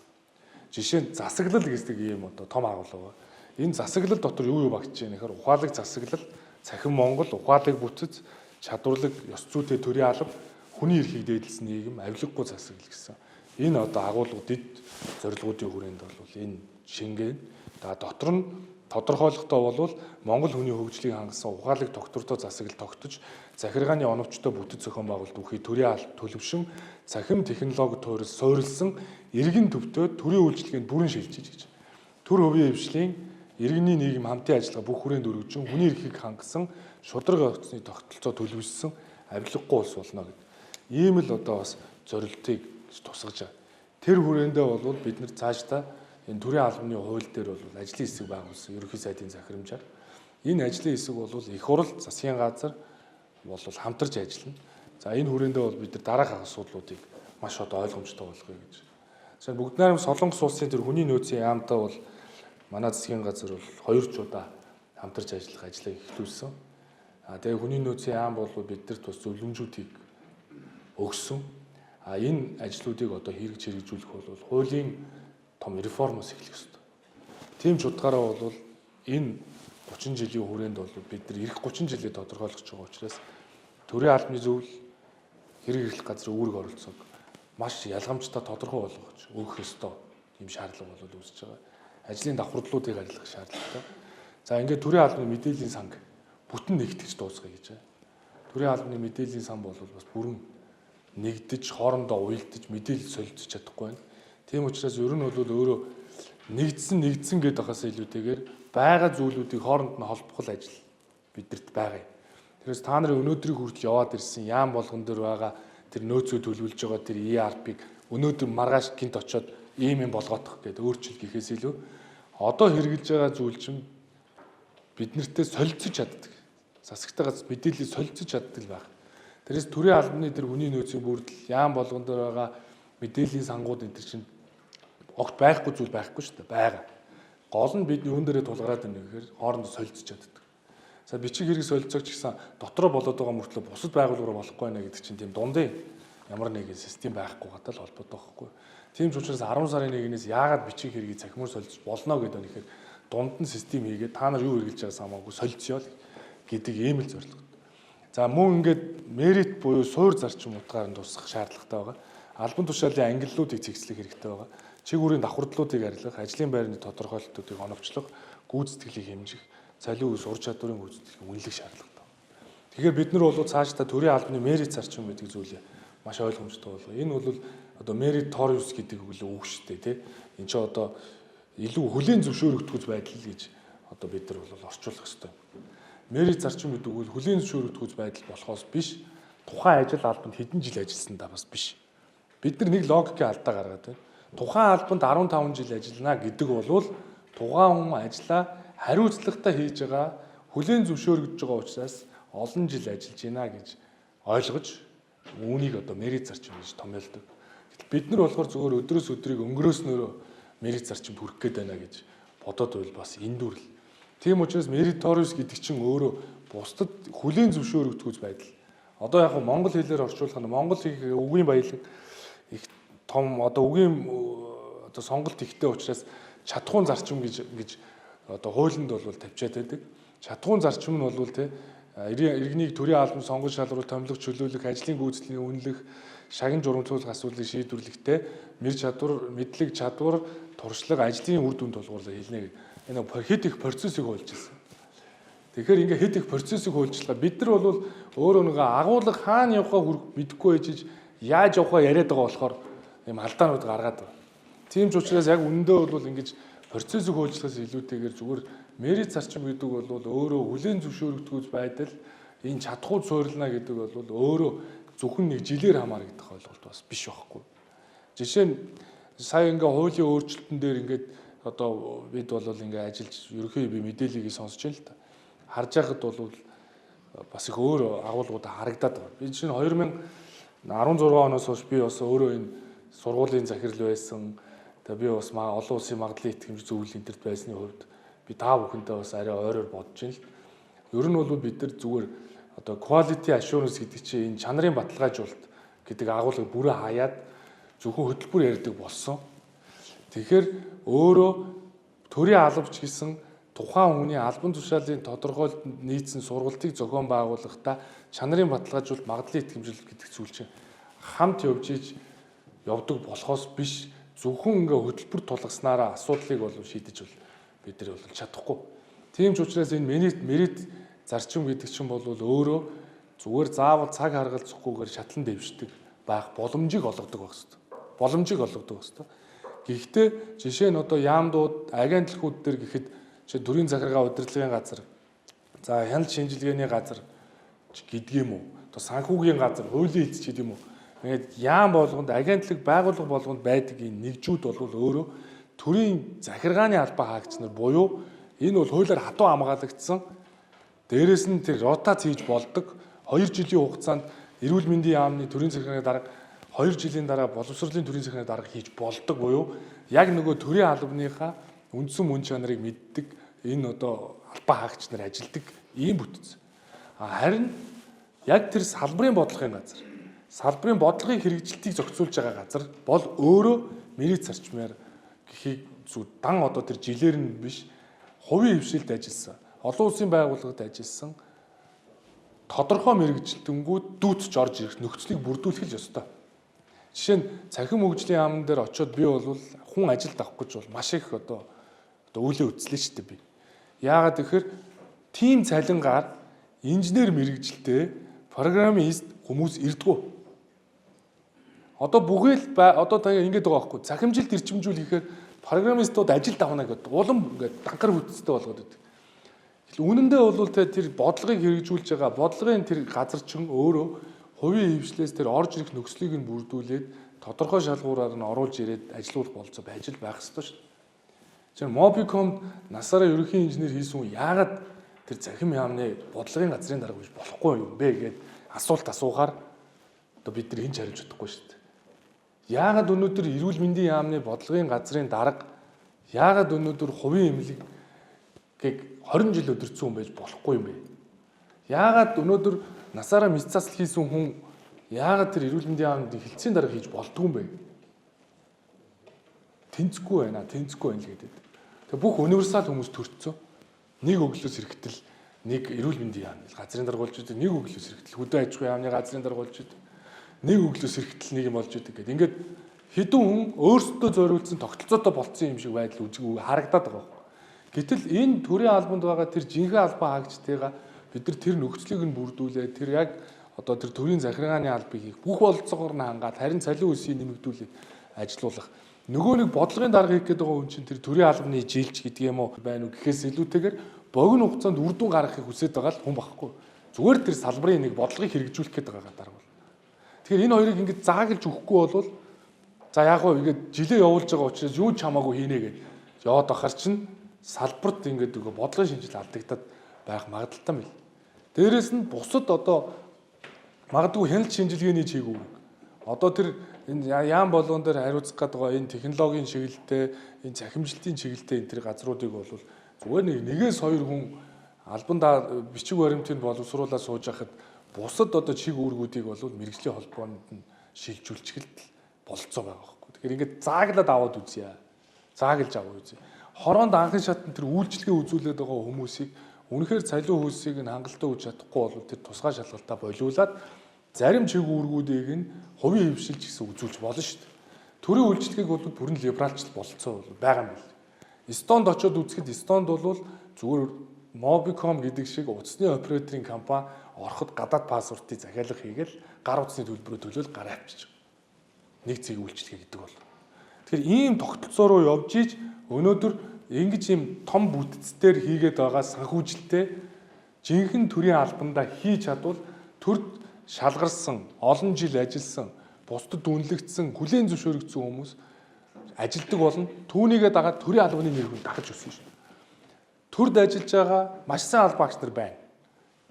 Жишээ нь засаглал гэдэг ийм одоо том агуулга. Энэ засаглал дотор юу багтж байгаа нэхэр ухаалаг засаглал, цахим Монгол, ухаалаг бүтэц, чадварлаг ёс зүйтэй төрийн алба, хүний эрхийг дээдлсэн нийгэм, авилгагүй засаглал гэсэн. Энэ одоо агуулгуудад зорилгоодын хүрээнд бол энэ шингэн дотор нь тодорхойлохдоо бол Монгол хүний хөгжлийг хангасан ухаалаг тогтвортой засаглал тогтож, захиргааны оновчтой бүтэц зохион байгуулалт бүхий төрийн алба төлөвшин, цахим технологи суурилсан иргэн төвтэй төрийн үйлчилгээнд бүрэн шилжиж гэж. Төр хувийн хвшлийн иргэний нийгэм хамтын ажиллагаа бүх хүрээнд өргөжин, хүний эрхийг хангасан, шударга оцсны тогтолцоо төлөвлөсөн авилгагүй улс болно гэдэг. Ийм л одоо бас зорилтыг тусгаж байгаа. Тэр хүрээндээ бол бид нар цаашдаа энэ төрийн албаны хууль дээр бол ажлын хэсэг байгуулсан ерөнхий сайдын захирамжаар энэ ажлын хэсэг бол их хурл, засгийн газар бол хамтарч ажиллана. За энэ хүрээндээ бол бид нар дараах асуудлуудыг маш одоо ойлгомжтой болгоё гэж. За бүгд найрамд Солонгос улсын тэр хүний нөөцийн яамтай бол манай засгийн газар бол 2 удаа хамтарч ажиллах ажлыг эхлүүлсэн. Тэгээ хүний нөөцийн яам бол биднэрт бас зөвлөмжүүдийг өгсөн. Энэ ажлуудыг одоо хэрэгж хэрэгжүүлэх бол хуулийн том реформоос эхлэх ёстой. Тийм ч утгаараа бол энэ 30 жилийн хүрээнд бол бид нар эх 30 жилээ тодорхойлох байгаа учраас төрийн албаны зөвлөл хэрэг эрхлэх газрын үүрэг оролцоог маш ялгамжтай тодорхой болгож өгөх ёстой юм шаардлага бол үүсэж байгаа. Ажлын давхардлуудыг арилгах шаардлагатай. За ингээд төрийн албаны мэдээллийн санг бүтэн нэгтгэж дуусгая гэж байна. Төрийн албаны мэдээллийн сан бол бас бүрэн нэгдэж хоорондоо уялдаж мэдээлэл солилцож чадахгүй байна. Тийм учраас ер нь бол өөрөө нэгдсэн гэдэг хасаа илүүтэйгээр байгаа зүйлүүдийг хооронд нь холбох ажил бидэрт байгаа юм. Тэрээс та нарын өнөөдрийг хүртэл яваад ирсэн яам болгон дээр байгаа тэр нөөцөө төлөвлөж байгаа тэр ERP-г өнөөдөр маргааш гинт очиод ийм юм болгоодох гэдэг өөрчлөлт гэхээс илүү одоо хэрэгжилж байгаа зүйл чинь бид нартэй солилцож чаддаг. Засагтайгаас мэдээлэл солилцож чаддаг байх. Тэрээс төрийн албаны тэр хүний нөөцийн бүрдэл яам болгон дээр байгаа мэдээллийн сангууд энэ чинь огт байхгүй зүйл байхгүй шүү дээ. Бага. Гол нь бидний юун дээрээ тулгараад байна гэхээр хоорондоо солилцож чаддаг. За бичиг хэрэг солилцоогч гэсэн дотроо болоод байгаа мөртлөө бусад байгууллагаар болохгүй байна гэдэг чинь тийм дундын ямар нэгэн систем байхгүй гадаа л холбоотой байхгүй. Тийм ч учраас 10 сарын 1-ээс яагаад бичиг хэргийг цахимаар солилцож болно гэдэг нь ихээр дунд нь систем хийгээд та нар юу хэрэгжилж байгаас хамаагүй солилцъё гэдэг ийм л зорилго. За мөн ингээд мерит буюу суур зарчим утгаар нь тусах шаардлагатай байгаа. Албан тушаалын ангиллуудыг цэгцлэх хэрэгтэй байгаа. Чиг үүрийн давхардлуудыг арилгах, ажлын байрны тодорхойлолтуудыг оновчлох, гүйцэтгэлийг хэмжих, цалин үс ур чадварын гүйцэтгэлийг үнэлэх шаардлагатай. Тэгэхээр бид нар бол цаашдаа төрийн албаны мерит зарчим гэдэг зүйлээ маш ойлгомжтой болгоо. Энэ бол одоо meritorious гэдэг үг шүү дээ, тий. Энд чинь одоо илүү хүлээн зөвшөөрөгдөхүйц байдал гэж одоо бид нар бол орчуулах ёстой. Мерит зарчим гэдэг бол хүлээн зөвшөөрөгдөхүйц байдал болохоос биш, тухайн ажил албанд хэдэн жил ажилласандаа бас биш. Бид нар нэг логикийн алдаа гаргаад байна. Тухайн албанд 15 жил ажиллана гэдэг бол тухайн хүн ажлаа хариуцлагатай хийж байгаа, хүлээн зөвшөөрөгдөж байгаа учраас олон жил ажиллаж байна гэж ойлгож үүнийг одоо мерит зарчим гэж томьёолдог. Бид нар болохоор зөвхөн өдрөөс өдрийг өнгөрөөснөөрөө мерит зарчимд хүрэх гээд байна гэж бодоод байвал бас эндүрл. Тийм учраас meritorious гэдэг чинь өөрөө бусдад хүлээн зөвшөөрөгдөхүйц байдал. Одоо яг монгол хэлээр орчуулах нь монгол хэлний үгийн баялаг их том одоо үгийн одоо сонголт ихтэй учраас чадхуун зарчим гэж одоо хуулинд бол тавьчаад байдаг. Чадхуун зарчим нь бол тэ иргэнийг төрийн албан сонгож шалруулах, томилох, чөлөөлөх, ажлын гүйцэтгэлийг үнэлэх, шагин журамцуулах асуудлыг шийдвэрлэхдээ мэр чадвар, мэдлэг чадвар, туршлага, ажлын үр дүнд тулгуурлаа хэлнэ. Энэ хэд их процессыг хуульж ирсэн. Тэгэхээр ингээ хэд их процессыг хуульчлаа. Бид нар бол өөрөө нэг агуулга хаана явахаа мэдэхгүй байж яаж явахаа яриад байгаа болохоор юм алдаанууд гаргаад байна. Тийм ч учраас яг үнэндээ бол ингэж процессыг хуульчлахаас илүүтэйгээр зүгээр мерит зарчим гэдэг бол өөрөө хүлээн зөвшөөрөгдөхүйц байдал энэ чадхуй суйрлана гэдэг бол өөрөө зөвхөн нэг жилээр хамаарагдах ойлголт бас биш байхгүй. Жишээ нь сая ингээ хуулийн өөрчлөлтөн дээр ингээд одоо бид бол ингээ ажиллаж ерөнхий би мэдээллийг сонсож байна л та. Харж байхад бол бас их өөр агуулгууд харагдаад байна. Би чинь 2016 оноос хойш би бас өөрөө энэ сургуулийн захирал байсан. Тэгээ би бас олон улсын магадлалын итгэмж зөвлөл энтерт байсны хувьд би та бүхэндээ бас арай ойроор бодож байна л. Ер нь бол бид нар зүгээр одоо quality assurance гэдэг чинь энэ чанарын баталгаажуулалт гэдэг агуулгыг бүрээ хаяад зөвхөн хөтөлбөр ярьдаг болсон. Тэгэхээр өөрөө төрийн албач гэсэн тухайн хүний албан тушаалын тодорхойлолтод нийцсэн сургалтыг зохион байгуулахдаа чанарын баталгаажуулалт, магадлалын итгэмжлэл гэдэг зүйл чинь хамт явж иж явдаг болохоос биш зөвхөн ингээ хөтөлбөр тулгаснараа асуудлыг бол шийдэж бол бид нар бол чадахгүй. Тийм ч учраас энэ мерит зарчим гэдэг чинь бол өөрөө зүгээр заавал цаг харгалзахгүйгээр шатлан дэвшдэг байх боломжийг олгодог байх хэрэгтэй. Боломжийг олгодог байх хэрэгтэй. Гэхдээ жишээ нь одоо яамдууд, агентлагууд дээр гэхэд төрийн захиргаа удирдлагын газар, за хяналт шинжилгээний газар гэдэг юм уу? Одоо санхүүгийн газар, хуулийн эцэс гэдэг юм уу? Ингээд яам болгонд агентлаг байгууллага болгонд байдаг энэ нэгжүүд бол өөрөө төрийн захиргааны албаа хаагч нар буюу энэ бол хуулиар хатуу хамгаалагдсан. Дээрээс нь тэр ротац хийж болдог. 2 жилийн хугацаанд эрүүл мэндийн яамны төрийн захиргааны дарга 2 жилийн дараа боловсролын төрийн захиргааны дарга хийж болдог буюу яг нөгөө төрийн албаныхаа үндсэн мөн чанарыг мэддэг энэ одоо албан хаагч нар ажилдаг ийм бүтц. Харин яг тэр салбарын бодлогын газар, салбарын бодлогын хэрэгжилтийг зохицуулж байгаа газар бол өөрөө мэрэгч зарчмаар гэхийг дан одоо тэр жилээр нь биш хувийн хвшилд ажилласан, олон улсын байгууллагад ажилласан тодорхой мэрэгжилтэнгүүд дүүцж орж ирэх нөхцөлийг бүрдүүлэх л ёстой. Жишээ нь цахим хөгжлийн яамн дээр очиод би бол хүн ажилд авах гэж бол маш их одоо үүлээ үтслээ шүү дээ би. Яагаад тэгэхээр тим цалингаар инженер мэрэгжилтэй программист хүмүүс ирдгүү. Одоо бүгээл одоо та ингэж байгаа байхгүй. Цахимжилт эрчимжүүлэхээр программистууд ажилд авна гэдэг улам ингээд данхар хүчтэй болгоод байдаг. Үнэндээ бол тэр бодлогыг хэрэгжүүлж байгаа бодлогын тэр газарчин өөрөө хувийн хвшлээс тэр орж ирэх нөхцөлийг нь бүрдүүлээд тодорхой шалгуураар нь оруулж ирээд ажилуулах болцоо байж байх ёстой шүү дээ. Тэгэхээр Mobicom насаараа ерөнхий инженер хийсэн хүн яагаад тэр захим яамны бодлогын газрын дарга биш болохгүй юм бэ гэгээд асуулт асуухаар одоо бид нар хинч хариулж чадахгүй шүү дээ. Яагаад өнөөдөр эрүүл мэндийн яамны бодлогын газрын дарга яагаад өнөөдөр хувийн эмнэлгийг 20 жил өдөрцөн хүн байж болохгүй юм бэ? Яагаад өнөөдөр насаараа мэс засал хийсэн хүн яагаад тэр эрүүл мэндийн яамны хилцээний дарга хийж болдгүй юм бэ? Тэнцэхгүй байна л гэдэг. Тэгээ бүх универсал хүмүүс төрцөө. Нэг өглөөс ирэхдээ нэг эрүүл мэндийн яамны газрын дарга болж идэг, нэг өглөөс ирэхдээ хөдөө аж ахуйн яамны газрын дарга болж идэг. Нэг өглөөс ирэхдээ нэг юм болж идэг гэдэг. Ингээд хэдэн хүн өөрсдөө зориулсан тогтолцоотой болцсон юм шиг байдал харагдаад байгаа. Гэтэл энэ төрийн албанд байгаа тэр жинхэнэ албан хаагчдыгаа бид нар тэр нөхцөлийг нь бүрдүүлээд тэр яг одоо тэр төрийн захиргааны албыг хийх бүх болцоогоор нь хангаад харин цалин өсийг нэмэгдүүлээд ажилуулах. Нөгөө нэг бодлогын дарга хийх гэдэг байгаа хүн чинь тэр төрийн албаны жилч гэдэг юм уу байна уу гэхээс илүүтэйгээр богино хугацаанд үр дүн гаргахыг хүсэж байгаа л хүн багхгүй. Зүгээр тэр салбарын нэг бодлогыг хэрэгжүүлэх гэдэг байгаа дарга бол. Тэгэхээр энэ хоёрыг ингэж заагалж өгөхгүй бол за яг гоо ингэж жилээ явуулж байгаа учраас юу ч хамаагүй хийнэ гэж яваад ахаар чинь салбарт ингээд нөгөө бодлогын шинжил алдагдаад байх магадaltaй мэл. Дээрээс нь бусад одоо магадгүй хяналт шинжилгээний чиглэл. Одоо тэр энэ яам болгон дээр хариуцах гэдэг байгаа энэ технологийн чиглэлтэй, энэ захимжилтын чиглэлтэй энэ тэр газруудыг бол зүгээр нэгээс хоёр хүн албандаа бичиг баримтыг боловсруулаад сууж байхад бусад одоо чиг үүргүүдийг бол мэрэгжлийн холбоонд нь шилжүүлчихэл болцоо байгаа байхгүй. Тэгэхээр ингээд зааглаад аваад үзье. Зааглаж аваа үзье. Хороонд анхны шатнд тэр үйлчлэгээ үзүүлээд байгаа хүмүүсийг үнэхээр цалин хөлсийг нь хангалттай үүж чадахгүй бол тэр тусгай шалгалтаа болиулаад зарим чиг үүргүүдийг нь хувийн хвшилж гэсэн үзүүлж болно шүү дээ. Төрийн үйлчлэгийг бол бүрэн либералчлал болцоо байгаа юм байна. Эстонд очиод үзэхэд Эстонд бол зүгээр Mobicom гэдэг шиг утасны операторын компани ороход гадаад паспортыг захиалга хийгээл гар утасны төлбөрөөр төлөөл гараа авчиж байгаа. Нэг цэг үйлчлэгээ гэдэг бол. Тэгэхээр ийм тогтолцоо руу явж иж өнөөдөр ингэж ийм том бүтцээр хийгээд байгаа санхүүжилтээ жинхэнэ төрийн албандаа хийж чадвал төрд шалгарсан, олон жил ажилласан, бусдад үнэлэгдсэн, хүлээн зөвшөөрөгдсөн хүмүүс ажилдаг болно. Түүнийгээ дагаад төрийн албаны нэр хүнд дахиж өссөн шүү. Төрд ажиллаж байгаа маш сайн албан агч нар байна.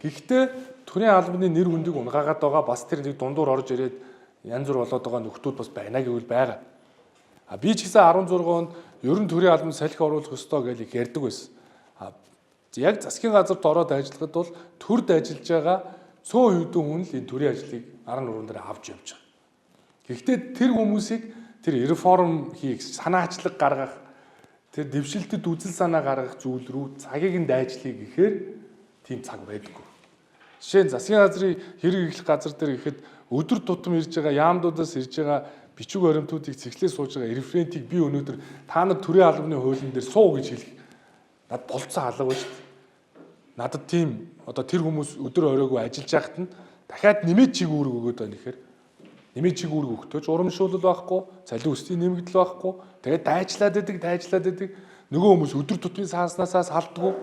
Гэхдээ төрийн албаны нэр хүндийг унгаагаад байгаа бас тэр нэг дундуур орж ирээд янз бүр болоод байгаа нөхдүүд бас байна гэвэл байгаа. Би ч гэсэн 16 онд ерөн төрийн албанд салхи оруулах ёстой гэж их ярьдаг байсан. Яг засгийн газарт ороод ажиллахад бол төрд ажиллаж байгаа цөөн хэдэн хүн л энэ төрийн ажлыг арын нуруунд дээр авч явж байгаа. Гэхдээ тэр хүмүүсийг тэр реформ хийх, санаачлаг гаргах, тэр дэвшилтэд үзэл санаа гаргах зүйл рүү цагийг нь дайжлыг гэхээр тийм цаг байдаггүй. Жишээ нь засгийн газрын хэрэг эхлэх газар дээр ихэд өдөр тутам ирж байгаа яамдуудаас ирж байгаа бичиг баримтуудыг цэглээ сууж байгаа референтийг би өнөөдөр та нар төрийн албаны хуулийн дээр суу гэж хэлэх над болцсон алга ба шүү дээ. Надад тийм одоо тэр хүмүүс өдөр оройгүй ажиллаж байхад нь дахиад нэмээд чиг үүрэг өгöd байна гэхээр нэмээд чиг үүрэг өгтөөч урамшуулал байхгүй, цалин өсвийн нэмэгдэл байхгүй. Тэгээд дайчлаад идэг. Нөгөө хүмүүс өдөр тутмын сааснасаа салдгүй.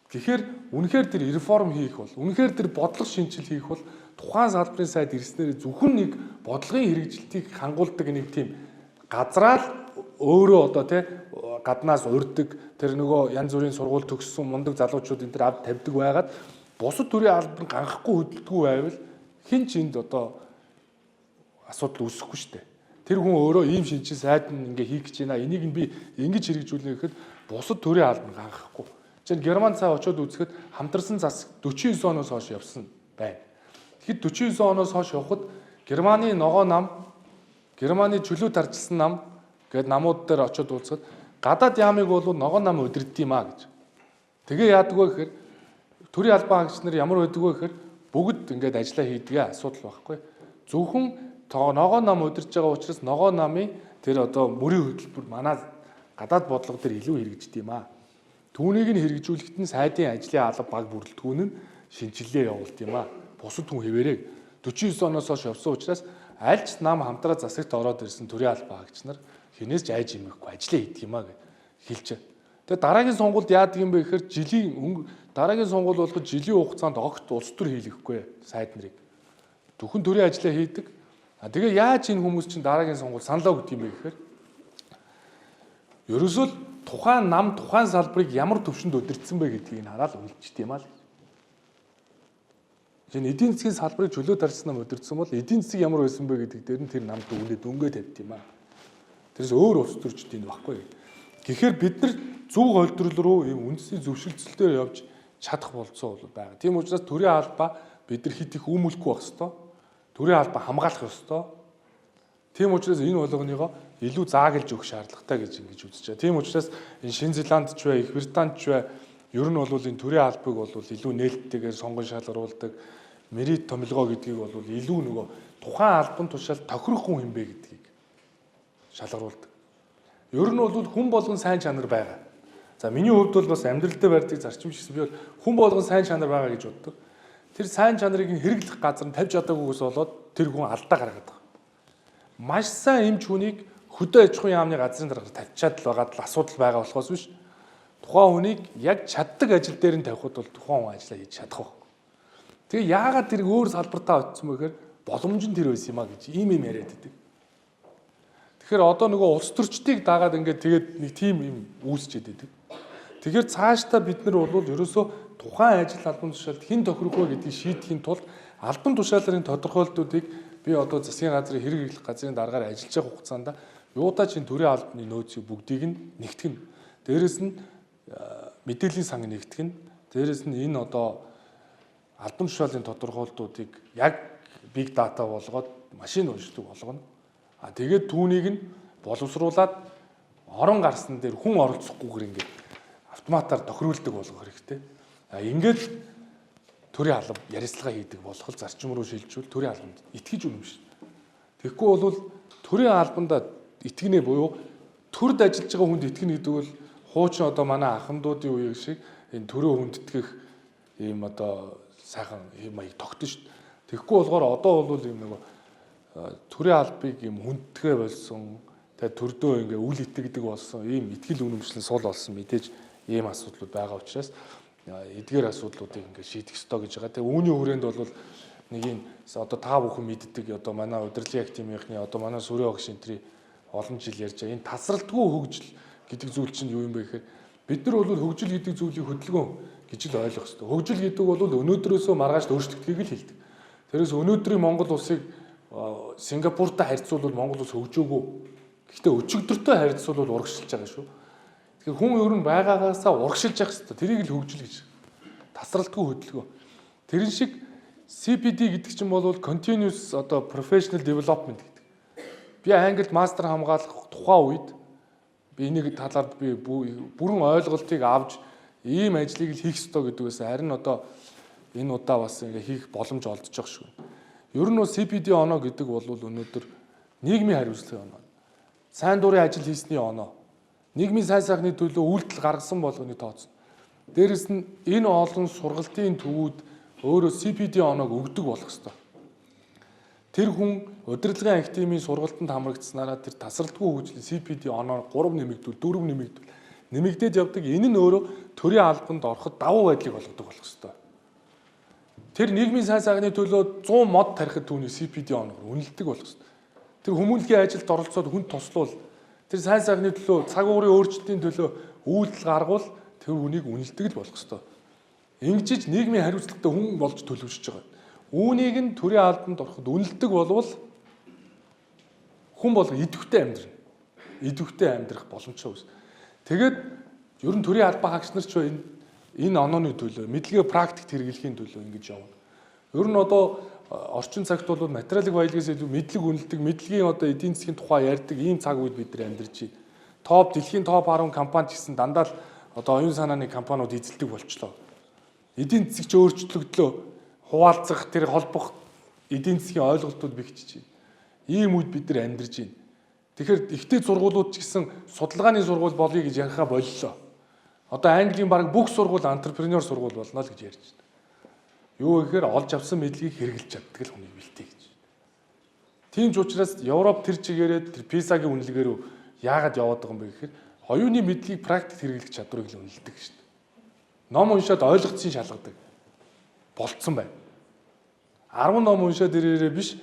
Тэгэхээр үнэхээр тэр реформ хийх бол, үнэхээр тэр бодлого шинжил хийх бол тухайн салбарын сайд ирснээр зөвхөн нэг бодлогын хэрэгжилтийг хангуулдаг нэг тийм газраа л өөрөө одоо тий гаднаас урддаг тэр нөгөө янз бүрийн сургууль төгссөн мундаг залуучууд энэ төр авд тавьдаг байгаад бусад төрийн албанд ганхахгүй хөдөлдөггүй байвал хин ч энд одоо асуудал үүсэхгүй шүү дээ. Тэр хүн өөрөө ийм шинжил сайд нь ингээ хийх гэж байна. Энийг нь би ингэж хэрэгжүүлнэ гэхэд бусад төрийн албан ганхахгүй. Жишээ нь Герман цай очиод үзэхэд хамтарсан засаг 49 оноос хойш явсан байна. Тэгэхэд 49 оноос хойш явхад Германы ногоо нам, Германы чөлөөт арчилсан нам гэдэг намууд дээр очиод үзэхэд гадаад яамыг бол ногоо нам удирдд юм а гэж. Тэгээ яадаг вэ гэхээр төрийн албан хаагч нар ямар байдаг вэ гэхээр бүгд ингээд ажиллаа хийдгээ асуудал байхгүй. Зөвхөн ногоо нам удирж байгаа учраас ногоо намын тэр одоо мөрийн хөтөлбөр манай гадаад бодлого дээр илүү хэрэгждэг юм а. Түүнийг нь хэрэгжүүлэхэд нь сайдын ажлын алба баг бүрэлдэхүүн нь шинжилгээ явуулт юм а. Бусад хүн хэвээрээ 49 оноос хойш явсан учраас аль ч нам хамтраа засагт ороод ирсэн төрийн албан хаагч нар хинээс ч айж юмэхгүй ажиллаа хийдэг юм а гэж хэлж. Тэгээ дараагийн сонгуульд яадаг юм бэ гэхээр дараагийн сонгуул болгож жилийн хугацаанд огт улс төр хийлгэхгүй сайд нарыг. Зөвхөн төрийн ажлаа хийдэг. Тэгээ яаж энэ хүмүүс чинь дараагийн сонгуул саналаа өгдөг юм бэ гэхээр ерөөсөө тухайн нам тухайн салбарыг ямар төвшөнд удирдсан бэ гэдгийг хараад үйлчдэг юм аа л. Энэ эдийн засгийн салбарыг чөлөөт арчсан нам удирдсан бол эдийн засаг ямар байсан бэ гэдэг дээр нь тэр намд өгнөд өнгөө тавьд юм аа. Тэрээс өөр улс төрчд энэ баггүй. Гэхдээ бид нар зөв голдрол руу ийм үндэсний зөвшөлтсөлтөөр явж чадах болцоо бол байгаа. Тийм учраас төрийн албаа бид нар хит их үүмүүлэхгүй байх ёстой. Төрийн албаа хамгаалах ёстой. Тийм учраас энэ болгоныгоо илүү зааглаж өгөх шаардлагатай гэж ингэж үзэж байгаа. Тийм учраас энэ Шинэ Зеланд ч бай, Их Британд ч бай, ер нь бол энэ төрийн албыг бол илүү нээлттэйгээр сонгон шалгаруулдаг, мерит томилгоо гэдгийг бол илүү нөгөө тухайн албан тушаал тохирох хүн юм бэ гэдгийг шалгаруулдаг. Ер нь бол хүн болгон сайн чанар байгаа. За миний хувьд бол бас амьдралдаа барьдаг зарчим шигсэн би бол хүн болгон сайн чанар байгаа гэж боддог. Тэр сайн чанарыг хэрэглэх газар нь тавьж чадаагүйгээс болоод тэр хүн алдаа гаргадаг. Маш сайн эмч хүнийг хөдөө аж ахуйн яамны газрын дараагаар тавьчаад л байгаад л асуудал байгаа болохоос биш. Тухайн хүнийг яг чаддаг ажил дээр нь тавихад бол тухайн хүн ажиллаа хийж чадах байх. Тэгээ яагаад тэр өөр салбартаа очсон бэ гэхээр боломж нь тэр байсан юм а гэж ийм юм яриад байдаг. Тэгэхээр одоо нөгөө улс төрчдийг дагаад ингээд тэгээд нэг тим юм үүсчихэд байдаг. Тэгэхээр цаашдаа бид нар бол ерөөсөө тухайн ажил албан тушаалд хэн тохирох вэ гэдгийг шийдэхийн тулд албан тушаалын тодорхойлолтуудыг би одоо засгийн газрын хэрэглэх газрын дараагаар ажиллаж байгаа хугацаанд юудаа чинь төрийн албаны нөөцийг бүгдийг нь нэгтгэн. Дээрэс нь мэдээллийн сан нэгтгэн. Дээрэс нь энэ одоо албан тушаалын тодорхойлолтуудыг яг big data болгоод машин уншдаг болгоно. Тэгээд түүнийг нь боловсруулад орон гарсан дээр хүн оролцохгүйгээр ингээд автоматар тохируулдаг болгох хэрэгтэй. Ингээд төрийн алба ярилцлага хийдэг болох зарчим руу шилжүүл төрийн албанд итгэж үнэмшин. Тэгэхгүй бол төрийн албанд итгэнэ буюу төрд ажиллаж байгаа хүнд итгэнэ гэдэг бол хуучин одоо манай ахмадуудын үеиг шиг энэ төрөө хүндэтгэх ийм одоо сайхан юм аяг тогтно шүү дээ. Тэгэхгүй болохоор одоо бол ийм нэг төрийн албыг ийм хүндтгэе болсон, тэгээ төрдөө ингээ үл итгэдэг болсон, ийм итгэл үнэмшлэн сул болсон мэдээж ийм асуудлууд байгаа учраас эдгээр асуудлуудыг ингээ шийдэх ёстой гэж байгаа. Тэгээ үүний хүрээнд бол нэг юм одоо та бүхэн мэддэг одоо манай удирдлагын активийнхны одоо манай сүрэн огш энтри олон жил ярьж байгаа. Энэ тасралтгүй хөгжил гэдэг зүйл чинь юу юм бэ гэхээр бид нар бол хөгжил гэдэг зүйлийг хөдөлгөөн гэж л ойлгох ёстой. Хөгжил гэдэг бол өнөөдрөөсөө маргааш өөрчлөгдөхийг л хэлдэг. Тэрээс өнөөдрийн Монгол улсыг Сингапуртай харьцуулбал Монгол улс хөгжөөгүй. Гэхдээ өчигдөртөө харьцуулбал урагшилж байгаа шүү. Тэгэхээр хүн ер нь байгаагаасаа урагшилж явах хэрэгтэй. Тэрийг л хөгжил гэж. Тасралтгүй хөдөлгөөн. Тэрэн шиг CPD гэдэг чинь бол continuous одоо professional development гэдэг. Би англид мастер хамгаалах тухайн үед би энийг талаар би бүрэн ойлголтыг авч ийм ажлыг л хийх ёстой гэдгээс харин одоо энэ удаа бас ингээ хийх боломж олдож байгаа шүү. Ер нь CPD оноо гэдэг бол өнөөдөр нийгмийн хариуцлагын оноо. Сайн дурын ажил хийсний оноо. Нийгмийн сайн сайхны төлөө үйлдэл гаргасан болгоны тооцно. Дээрэс нь энэ олон сургалтын төвүүд өөрөө CPD оноог өгдөг болох ёстой. Тэр хүн удирдлагын активийн сургалтанд хамрагдсанараа тэр тасралтгүй хөгжлийн CPD оноо 3 нэмэгдүүл 4 нэмэгдүүл нэмэгдээд явдаг. Энэ нь өөрөө төрийн албанд ороход давуу байдлыг олгодог болох ёстой. Тэр нийгмийн сайн сайхны төлөө 100 мод тарихад түүний CPD оноор үнэлдэг болох ёстой. Тэр хүмүүнлэгийн ажилд оролцоод хүнд туслуул тэр сайн сайхны төлөө цаг уурын өөрчлөлтийн төлөө үйлдэл гаргуул тэр хүнийг үнэлдэг л болох ёстой. Ингэж нийгмийн хариуцлагатай хүн болж төлөвшөж байгаа. Үүнийг нь төрийн албанд ороход үнэлдэг болвол хүн бол идэвхтэй амьдрна. Идэвхтэй амьдрах боломжтой ус. Тэгээд ер нь төрийн албан хаагч нар ч энэ онооны төлөө мэдлэгээ практикт хэрэглэхийн төлөө ингэж явна. Ер нь одоо орчин цагт бол материалын баялагаас илүү мэдлэг үнэлдэг, мэдлэгийн одоо эдийн засгийн тухай ярьдаг ийм цаг үед бид нар амьдарч байна. Дэлхийн топ 10 компани гэсэн дандаа л одоо оюун санааны компаниуд эзэлдэг болчлоо. Эдийн засгч өөрчлөгдлөө, хуваалцах тэр холбох эдийн засгийн ойлголтууд бэхжиж байна. Ийм үед бид нар амьдарч байна. Тэгэхээр ихтэй сургуулиуд ч гэсэн судалгааны сургууль болъё гэж ярихаа боллоо. Одоо Английн бараг бүх сургууль антрепренер сургууль болно л гэж ярьж байна. Юу гэхээр олж авсан мэдлэгийг хэрэгжилж чаддаг л хүний бэлтээ гэж. Тийм ч учраас Европ тэр чигээрээ тэр PISA-гийн үнэлгээгээр яагаад яваад байгаа юм бэ гэхээр оюуны мэдлэгийг практикт хэрэглэх чадварыг л үнэлдэг шүү дээ. Ном уншаад ойлгоцсон шалгадаг. Болцсон байна. 10 ном уншаад ирээрээ биш,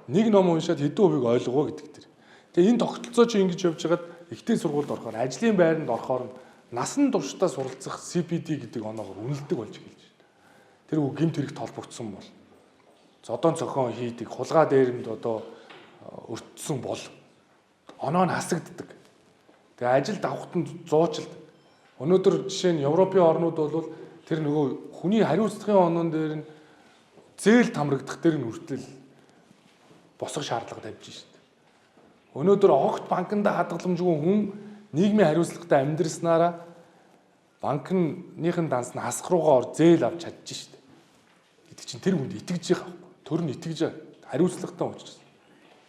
нэг ном уншаад хэдэн хувийг ойлгоо гэдэг тэр. Тэгээ энэ тогтолцоо чи ингэж явж хагаад ихтэй сургуульд орохоор, ажлын байранд орохоор насан туршдаа суралцах CPD гэдэг оноогоор үнэлдэг болж эхэлж байна. Тэр үг гэмт хэрэгт холбогдсон бол зодон цохон хийдэг, хулгай дээрэнд одоо өртсөн бол оноо нь хасагддаг. Тэгээ ажилд авахтанд зуучлалт. Өнөөдөр жишээ нь Европын орнууд бол тэр нөгөө хүний хариуцлагын онон дээр нь зээл тамрагдах дээр нь хүртэл босох шаардлага тавьж шít. Өнөөдөр огт банкнда хадгаламжгүй хүн нийгмийн хариуцлагатай амьдрснараа банкныхын данс нь хасах руугаа зээл авч чадчих шít. Гэдэг чинь тэр хүнд итгэж байгаа. Төр нь итгэж хариуцлагатай учраас.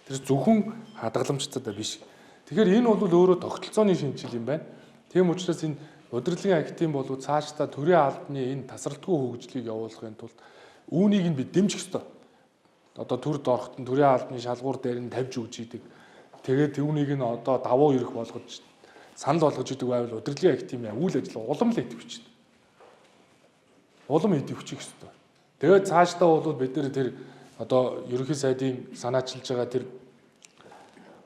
Тэр зөвхөн хадгаламжтай биш. Тэгэхээр энэ бол өөрөө тогтолцооны шинжил юм байна. Тийм учраас энэ удирдлагын актын болов цаашдаа төрийн албаны энэ тасралтгүй хөгжлийг явуулахын тулд үүнийг нь бид дэмжих ёстой. Одоо төрд орохт нь төрийн албаны шалгуур дээр нь тавьж өгч идэг. Тэгээд түүнийг нь одоо давуу эрх болгож санал болгож идэг байвал удирдлагын актын үйл ажиллагаа улам л идэвхэж байна. Улам идэвхчих ёстой. Тэгээд цаашдаа бол бид нэр тэр одоо ерөнхий сайдын санаачилж байгаа тэр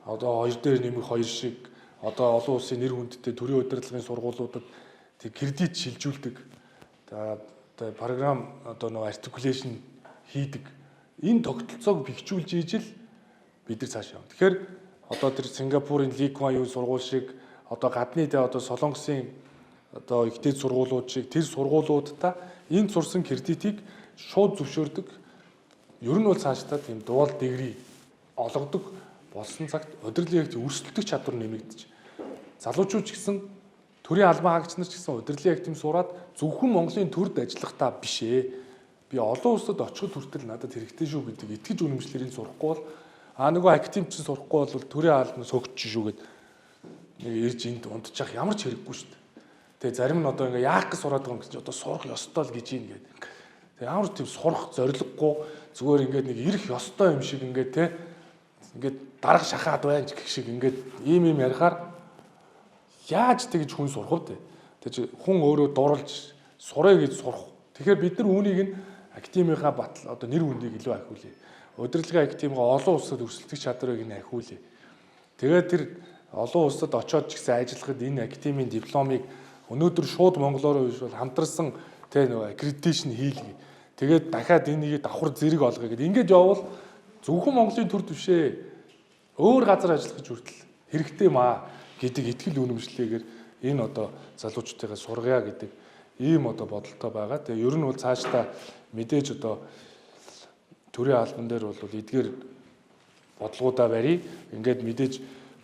одоо 2 дээр нэмэх 2 шиг одоо олон улсын нэр хүндтэй төрийн удирдлагын сургуулиудад тэр кредит шилжүүлдэг. Одоо програм одоо нөгөө артикулейшн хийдэг. Энэ тогтолцоог бэхжүүлж ийжэл бид нар цааш явна. Тэгэхээр одоо тэр Сингапурын Lee Kuan Yew сургууль шиг одоо гадны тэ одоо Солонгосын одоо ихтэй сургуулиуд шиг тэр сургуулиудаа энэ сурсан кредитийг шууд зөвшөөрдөг. Ер нь бол цаашдаа тийм дуул дэгри олгодог болсон цагт удирдлагын актыг өрсөлдөх чадвар нэмэгдэж. Залуучууд ч гэсэн төрийн албан хаагч нар ч гэсэн удирдлагын актыг сураад зөвхөн Монголын төрд ажиллах та биш ээ. Би олон улсад очиход хүртэл надад хэрэгтэй шүү гэдэг итгэж үнэмшлэрийг сурахгүй бол нөгөө актив чинь сурахгүй бол төрийн албан сөгч шүү гэд нэг ирж энд унтчих ямар ч хэрэггүй шүү дээ. Тэгээ зарим нь одоо ингээ яах гэж сураад байгаа юм гэж одоо сурах ёстой л гэж юм гээд. Тэгээ ямар тийм сурах зориггүй зүгээр ингээд нэг ирэх ёстой юм шиг ингээд те ингээд дарга шахаад байна гэх шиг ингээд ийм ярихаар яаж тэгж хүн сурах вэ? Тэгж хүн өөрөө дурлж сурах гэж сурах. Тэгэхээр бид нар үүнийг нь академийнхаа батал одоо нэр хүндийг илүү ахиулъя. Удирдлагын академигаа олон улсад өрсөлдөх чадварыг нь ахиулъя. Тэгээд тэр олон улсад очиод ч гэсэн ажиллахад энэ академийн дипломыг өнөөдөр шууд монголоор биш бол хамтарсан тэ нөгөө аккредитейшн хийлгэе. Тэгээд дахиад энийг давхар зэрэг олгоё гэдэг. Ингээд явбал зөвхөн Монголын төр төвшөө өөр газар ажиллах гэж хүртэл хэрэгтэй маа гэдэг итгэл үнэмшлэгээр энэ одоо залуучуудыгаа сургая гэдэг ийм одоо бодолтой байгаа. Тэгээ ер нь бол цаашдаа мэдээж одоо төрийн албан дээр бол эдгээр бодлогуудаа барья. Ингээд мэдээж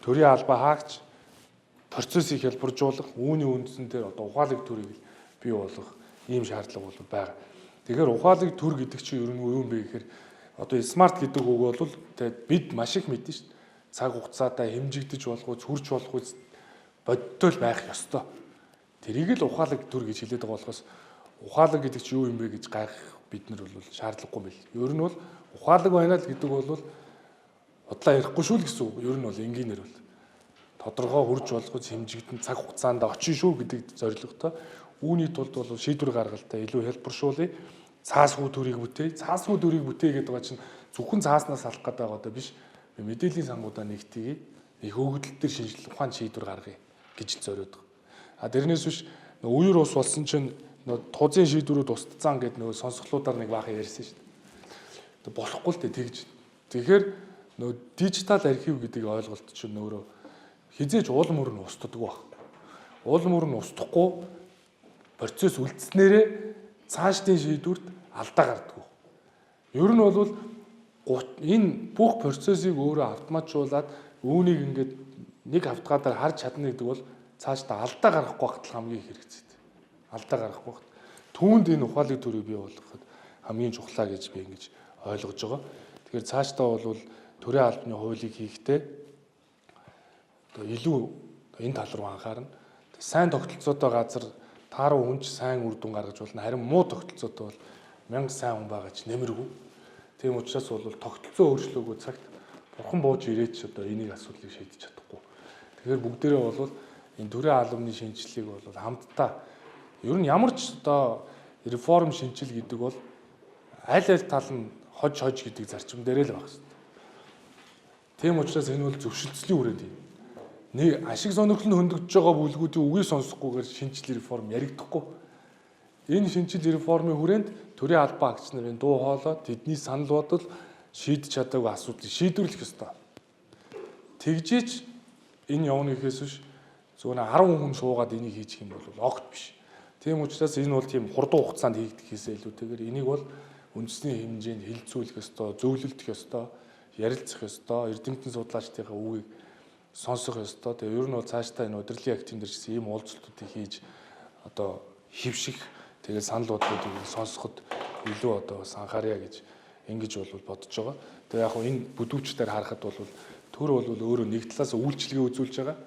төрийн албан хаагч процессыг хэлбэржүүлэх, үүний үндсэн дээр одоо ухаалаг төрийг бий болгох ийм шаардлага бол байгаа. Тэгэхээр ухаалаг төр гэдэг чинь ер нь юу юм бэ гэхээр одоо смарт гэдэг үг бол тэгээд бид маш их мэднэ шүү дээ. Цаг хугацаатай хэмжигдэж болгоц, хүрч болгоц бодтол байх ёстой. Тэрийг л ухаалаг төр гэж хэлээд байгаа болохоос ухаалаг гэдэг чинь юу юм бэ гэж гайх бид нар бол шаардлагагүй байл. Ер нь бол ухаалаг байна л гэдэг бол бодлоо ярихгүй шүү л гэсэн үг. Ер нь бол энгийнээр бол тодорхой хүрч болгоц хэмжигдэн цаг хугацаанд очин шүү гэдэг зорилготой. Үүний тулд бол шийдвэр гаргалтаа илүү хэлбэршүүлъя. Цаасгүй төрийг бүтээе. Цаасгүй төрийг бүтээе гэдэг байгаа чинь зөвхөн цааснаас алах гэдэг байгаа даа биш. Мэдээллийн сангуудаа нэгтгэе. Их хөгжил төр шинжлэх ухаан шийдвэр гаргая гэж зориод байгаа. Дэрнээс биш үеэр ус болсон чинь тузын шийдвэрүүд устцаан гэдэг нөгөө сонсголуудаар нэг баахан ярьсан шүү дээ. Болохгүй л дээ тэгж. Тэгэхээр нөө дижитал архив гэдэг ойлголт чинь өөрөө хизээж уулам өөр нь устддаг баг. Уулам өөр нь устдахгүй процесс үлдснээрээ цаашдын шийдвэрт алдаа гардаг. Ер нь бол энэ бүх процессыг өөрөө автоматжуулаад үүнийг ингээд нэг хавтгадаар харж чадна гэдэг бол цаашдаа алдаа гарахгүй багтал хамгийн их хэрэгцээтэй. Алдаа гарахгүй багт. Түүнд энэ ухаалаг төрийг бий болгоход хамгийн чухлаа гэж би ингэж ойлгож байгаа. Тэгэхээр цаашдаа бол төрийн албаны хуулийг хийхдээ илүү энэ тал руу анхаарна. Сайн тогтолцоотой газар тааруу хүнч сайн үр дүн гаргаж болно. Харин муу тогтолцоотой бол мянга сайн хүн байгаа ч нэмэргүй. Тийм учраас бол тогтолцоо өөрчлөөгүй цагт бурхан бууж ирээч одоо энийг асуудлыг шийдэж чадахгүй. Тэгэхээр бүгдээрээ бол энэ төрийн албаны шинжилгээг бол хамтдаа ер нь ямар ч одоо реформ шинжил гэдэг бол аль тал нь хож гэдэг зарчим дээрээ л байх хэрэгтэй. Тийм учраас энэ бол зөвшөлтсөлийн үрээд юм. Нэг ашиг сонирхол нь хөндөгдөж байгаа бүлгүүдийн үгийг сонсохгүйгээр шинжил реформ яригдахгүй. Энэ шинжил реформын хүрээнд төрийн албан агч нарын дуу хоолой, тэдний санал бодол шийдэж чадаагүй асуудлыг шийдвэрлэх ёстой. Тэгжиж энэ явна гэхээс биш зөвхөн 10 хүн суугаад энийг хийчих юм бол огт биш. Тийм учраас энэ бол тийм хурдан хугацаанд хийгдэхээс илүүтэйгээр энийг бол үндэсний хэмжээнд хилцүүлэх ёстой, зөвлөлдөх ёстой, ярилцах ёстой, эрдэмтэн судлаачдынхаа үгийг сонсох ёстой. Тэгээ ер нь бол цаашдаа энэ удирдлагын активын дээр гэсэн ийм уулзалтуудыг хийж одоо хөвших тэгээд санал бодлуудыг сонсоход илүү одоо бас анхаарья гэж ингэж бол бодож байгаа. Тэгээ яг энэ бүдүүчдээр харахад бол төр бол өөрөө нэг талаас үйлчлэгээ үзүүлж байгаа.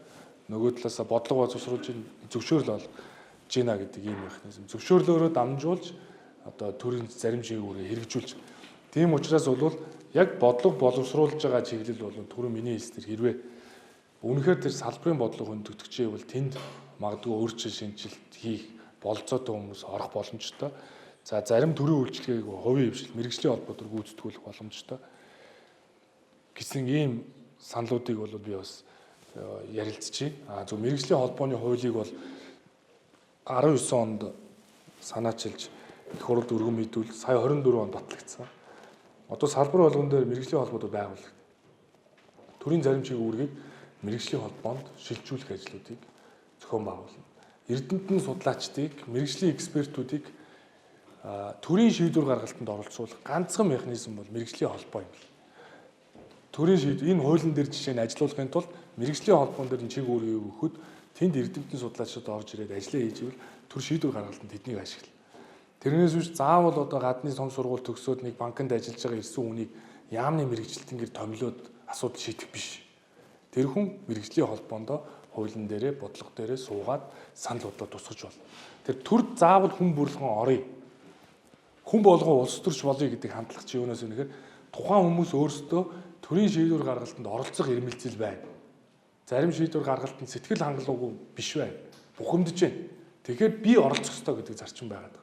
Нөгөө талаас бодлого боловсруулж зөвшөөрөл олж гинэ гэдэг ийм механизм. Зөвшөөрлөөрөө дамжуулж одоо төрийн зарим чиглэлээр хэрэгжүүлж. Тийм учраас бол яг бодлого боловсруулж байгаа чиглэл бол түрүү миний хэлснээр хэрвээ үнэхээр тэр салбарын бодлого хөндөгдөгчээ бол тэнд магадгүй өөрчлөлт шинжилт хийх болцоотой хүмүүс орох боломжтой. За зарим төрийн үйлчлэгийг хувийн хвшил мэрэгжлийн холбоотойгоо гүйцэтгүүлэх боломжтой. Гэсэн ийм саналуудыг бол би бас ярилцчихъя. Зөв мэрэгжлийн холбооны хуулийг бол 19 онд санаачилж их хурлд өргөн мэдүүл сая 24 онд батлагдсан. Одоо салбар болгон дээр мэрэгжлийн холбоодод байгуулагдав. Төрийн зарим чиглэл үүргийг мэрэгжлийн холбоонд шилжүүлэх ажлуудыг зохион байгуулна. Эрдэмтэн судлаачдыг, мэрэгжлийн экспертүүдийг төрийн шийдвэр гаргалтанд оролцуулах ганцхан механизм бол мэрэгжлийн холбоо юм. Төрийн шийдвэр энэ хуулийн дээр жишээ нь ажилуулахын тулд мэрэгжлийн холбоон дээр чиг үүргийг өгөхөд тэнд эрдэмтэн судлаачид орж ирээд ажиллаа хийж ивэл төр шийдвэр гаргалтанд тэднийг ашиглана. Тэрнээс биш заавал одоо гадны сон сургууль төгсөөд нэг банкнд ажиллаж байгаа ирсэн хүнийг яамны мэрэгжилтэнгээр томилоод асуудал шийдэх биш. Тэр хүн мэрэгжлийн холбоондоо хуулийн дээрээ бодлого дээрээ суугаад санал бодлоо тусгаж болно. Тэр төр заавал хүн бүрэлдэхүүн орё. Хүн болгон улс төрч болъё гэдэг хандлага чи юунаас вэ гэхээр тухайн хүмүүс өөрсдөө төрийн шийдвэр гаргалтанд оролцох эрмэлзэл байна. Зарим шийдвэр гаргалтанд сэтгэл хангалуугүй биш байна. Бухимдаж байна. Тэгэхээр би оролцох ёстой гэдэг зарчим байгаад байна.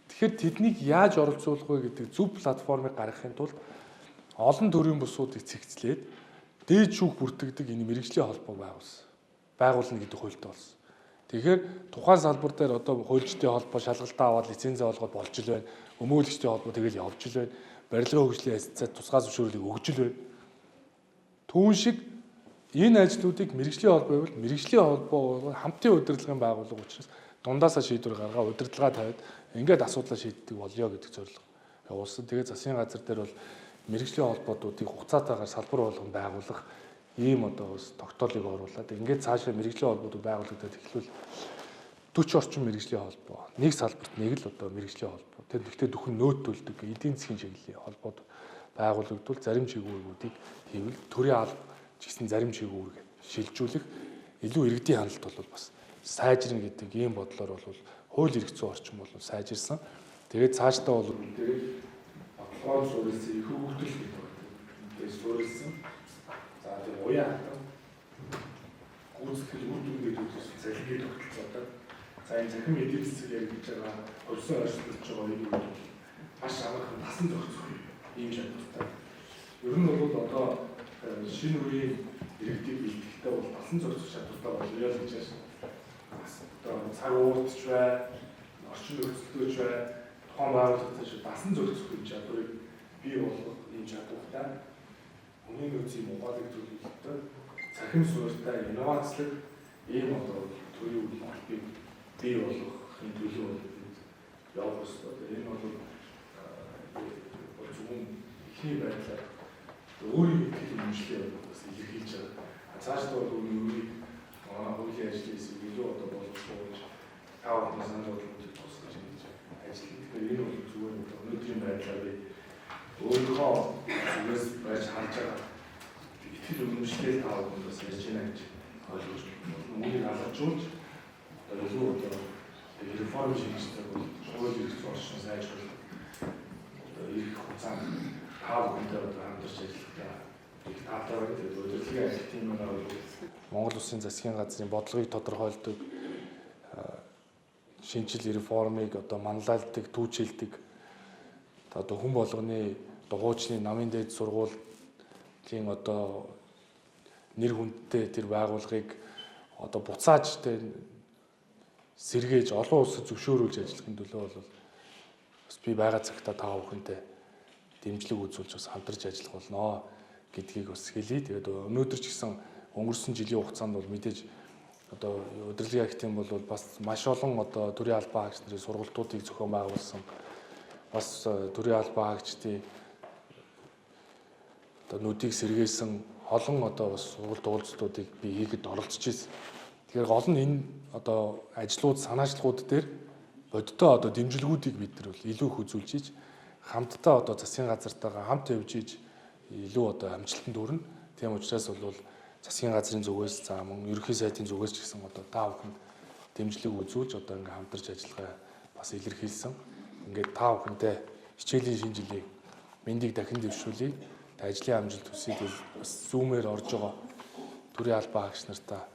Тэгэхээр тэднийг яаж оролцуулах вэ гэдэг зөв платформыг гаргахын тулд олон төрлийн бусуудыг цэгцлээд дээд шүүх бүртгэдэг энэ мэрэгжлийн холбоог байгуулна гэдэг хуультай болсон. Тэгэхээр тухайн салбар дээр одоо хуульчдын холбоо шалгалтаа аваад лицензээ олгоод болж л байна. Өмөөлөгчдийн холбоо тэгэл явж л байна. Барилгын хөгжлийн ассоциацид тусгай зөвшөөрлийг өгж л байна. Түүн шиг энэ ажлуудыг мэрэгжлийн холбоо байвал мэрэгжлийн холбоо хамтын удирдлагын байгууллага учраас дундаасаа шийдвэр гаргаа удирдлага тавиад ингээд асуудлаа шийддэг болёо гэдэг зорилго явуулсан. Тэгээд засгийн газар дээр бол мэрэгжлийн холбоодуудыг хугацаатайгаар салбар болгон байгуулах ийм одоо бас тогтоолыг оруулаад ингээд цаашаа мэрэгжлийн холбоодыг байгуулагдаад эхлүүл 40 орчим мэрэгжлийн холбоо. Нэг салбарт нэг л одоо мэрэгжлийн холбоо. Тэр гэхдээ дөхөн нөөтөлдөг эдийн засгийн чиглэлийн холбоод байгуулагдвал зарим чиглэлүүдийг хийвэл төрийн алба ч гэсэн зарим чиглэлүүд шилжүүлэх илүү иргэдийн хяналт бол бас сайжрна гэдэг ийм бодлоор бол хууль эрх зүйн орчин бол сайжирсан. Тэгээд цаашдаа бол тэгээд баталгаан суурилсан их хөгжил гэдэг байна. Тэгээд суурилсан. За тэгээд уян хатан гүйцэтгэл үр дүн гэдэг залхины тогтолцоотой. За энэ захин эдийн засаг яригдж байгаа хөлсөн ойртолж байгаа энэ бол маш амархан насан зохицох ийм чадвартай. Ер нь бол одоо шинэ үеийн иргэдийг бэлтгэхдээ бол насан зохицох чадвартай болёо гэж байна. Одоо цаг уурдч бай, орчин нөхцөлтөөч бай, тухайн байгууллагын насан зохицох юм чадварыг бий болгох ийм чадвартай хүний нөөцийн Монголыг төлөвлөлтөд цахим суурьтай инновацлог ийм одоо төрийн үйл холбыг бий болгохын төлөө явах ёстой. Энэ бол зөвхөн ихний байдлаар өөрийн итгэл үнэмшлээ бас илэрхийлж байгаа. Цаашдаа бол өөрийн манай хуулийн ажлын хэсэг илүү одоо боловсруулж тав санал бодлогыг тусгаж ингэж ажиллах. Тэгэхээр энэ бол зүгээр өнөөдрийн байдлаар би өөрийнхөө зүгээс байж харж байгаа итгэл үнэмшлээ тав бас ярьж байна гэж ойлгож байна. Үүнийг алгажуулж илүү одоо реформ шинжилгээ бол хуулийн эрх зүйн орчныг сайжруулах одоо их хугацаанд тав хүнтэй одоо хамтарч ажиллахдаа их таатай байна. Тэгээд удирдлагын ажил тийм байгаа бол Монгол Улсын засгийн газрын бодлогыг тодорхойлдог шинжил реформыг одоо манлайлдаг, түүчилдэг одоо хүн болгоны дугуйчны намын дээд сургуулийн одоо нэр хүндтэй тэр байгууллагыг одоо буцааж сэргээж олон улсад зөвшөөрүүлж ажиллахын төлөө бол бас би байгаа цагтаа та бүхэнтэй дэмжлэг үзүүлж бас хамтарч ажиллах болно гэдгийг бас хэлье. Тэгээд өнөөдөр ч гэсэн өнгөрсөн жилийн хугацаанд бол мэдээж одоо удирдлагын агентийн бол бас маш олон одоо төрийн албан хаагч нарын сургалтуудыг зохион байгуулсан. Бас төрийн албан хаагчдын одоо нүдийг сэргээсэн олон одоо бас сургалт уулзалтуудыг би хийхэд оролцож ирсэн. Тэгэхээр гол нь энэ одоо ажлууд, санаачлагууд дээр бодиттой одоо дэмжлэгүүдийг бид нар бол илүү их үзүүлж иж хамтдаа одоо засгийн газартайгаа хамт явж иж илүү одоо амжилтанд хүрнэ. Тийм учраас бол засгийн газрын зүгээс за мөн ерөнхий сайдын зүгээс ч гэсэн одоо та бүхэнд дэмжлэг үзүүлж одоо ингээм хамтарч ажиллахаа бас илэрхийлсэн. Ингээд та бүхэнтэй хичээлийн шинэ жилийн мэндийг дахин дэвшүүлье. Ажлын амжилт хүсье бас зүүмээр орж байгаа төрийн албан хаагч нартаа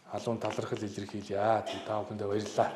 халуун талархал илэрхийлье. Та бүхэндээ баярлалаа.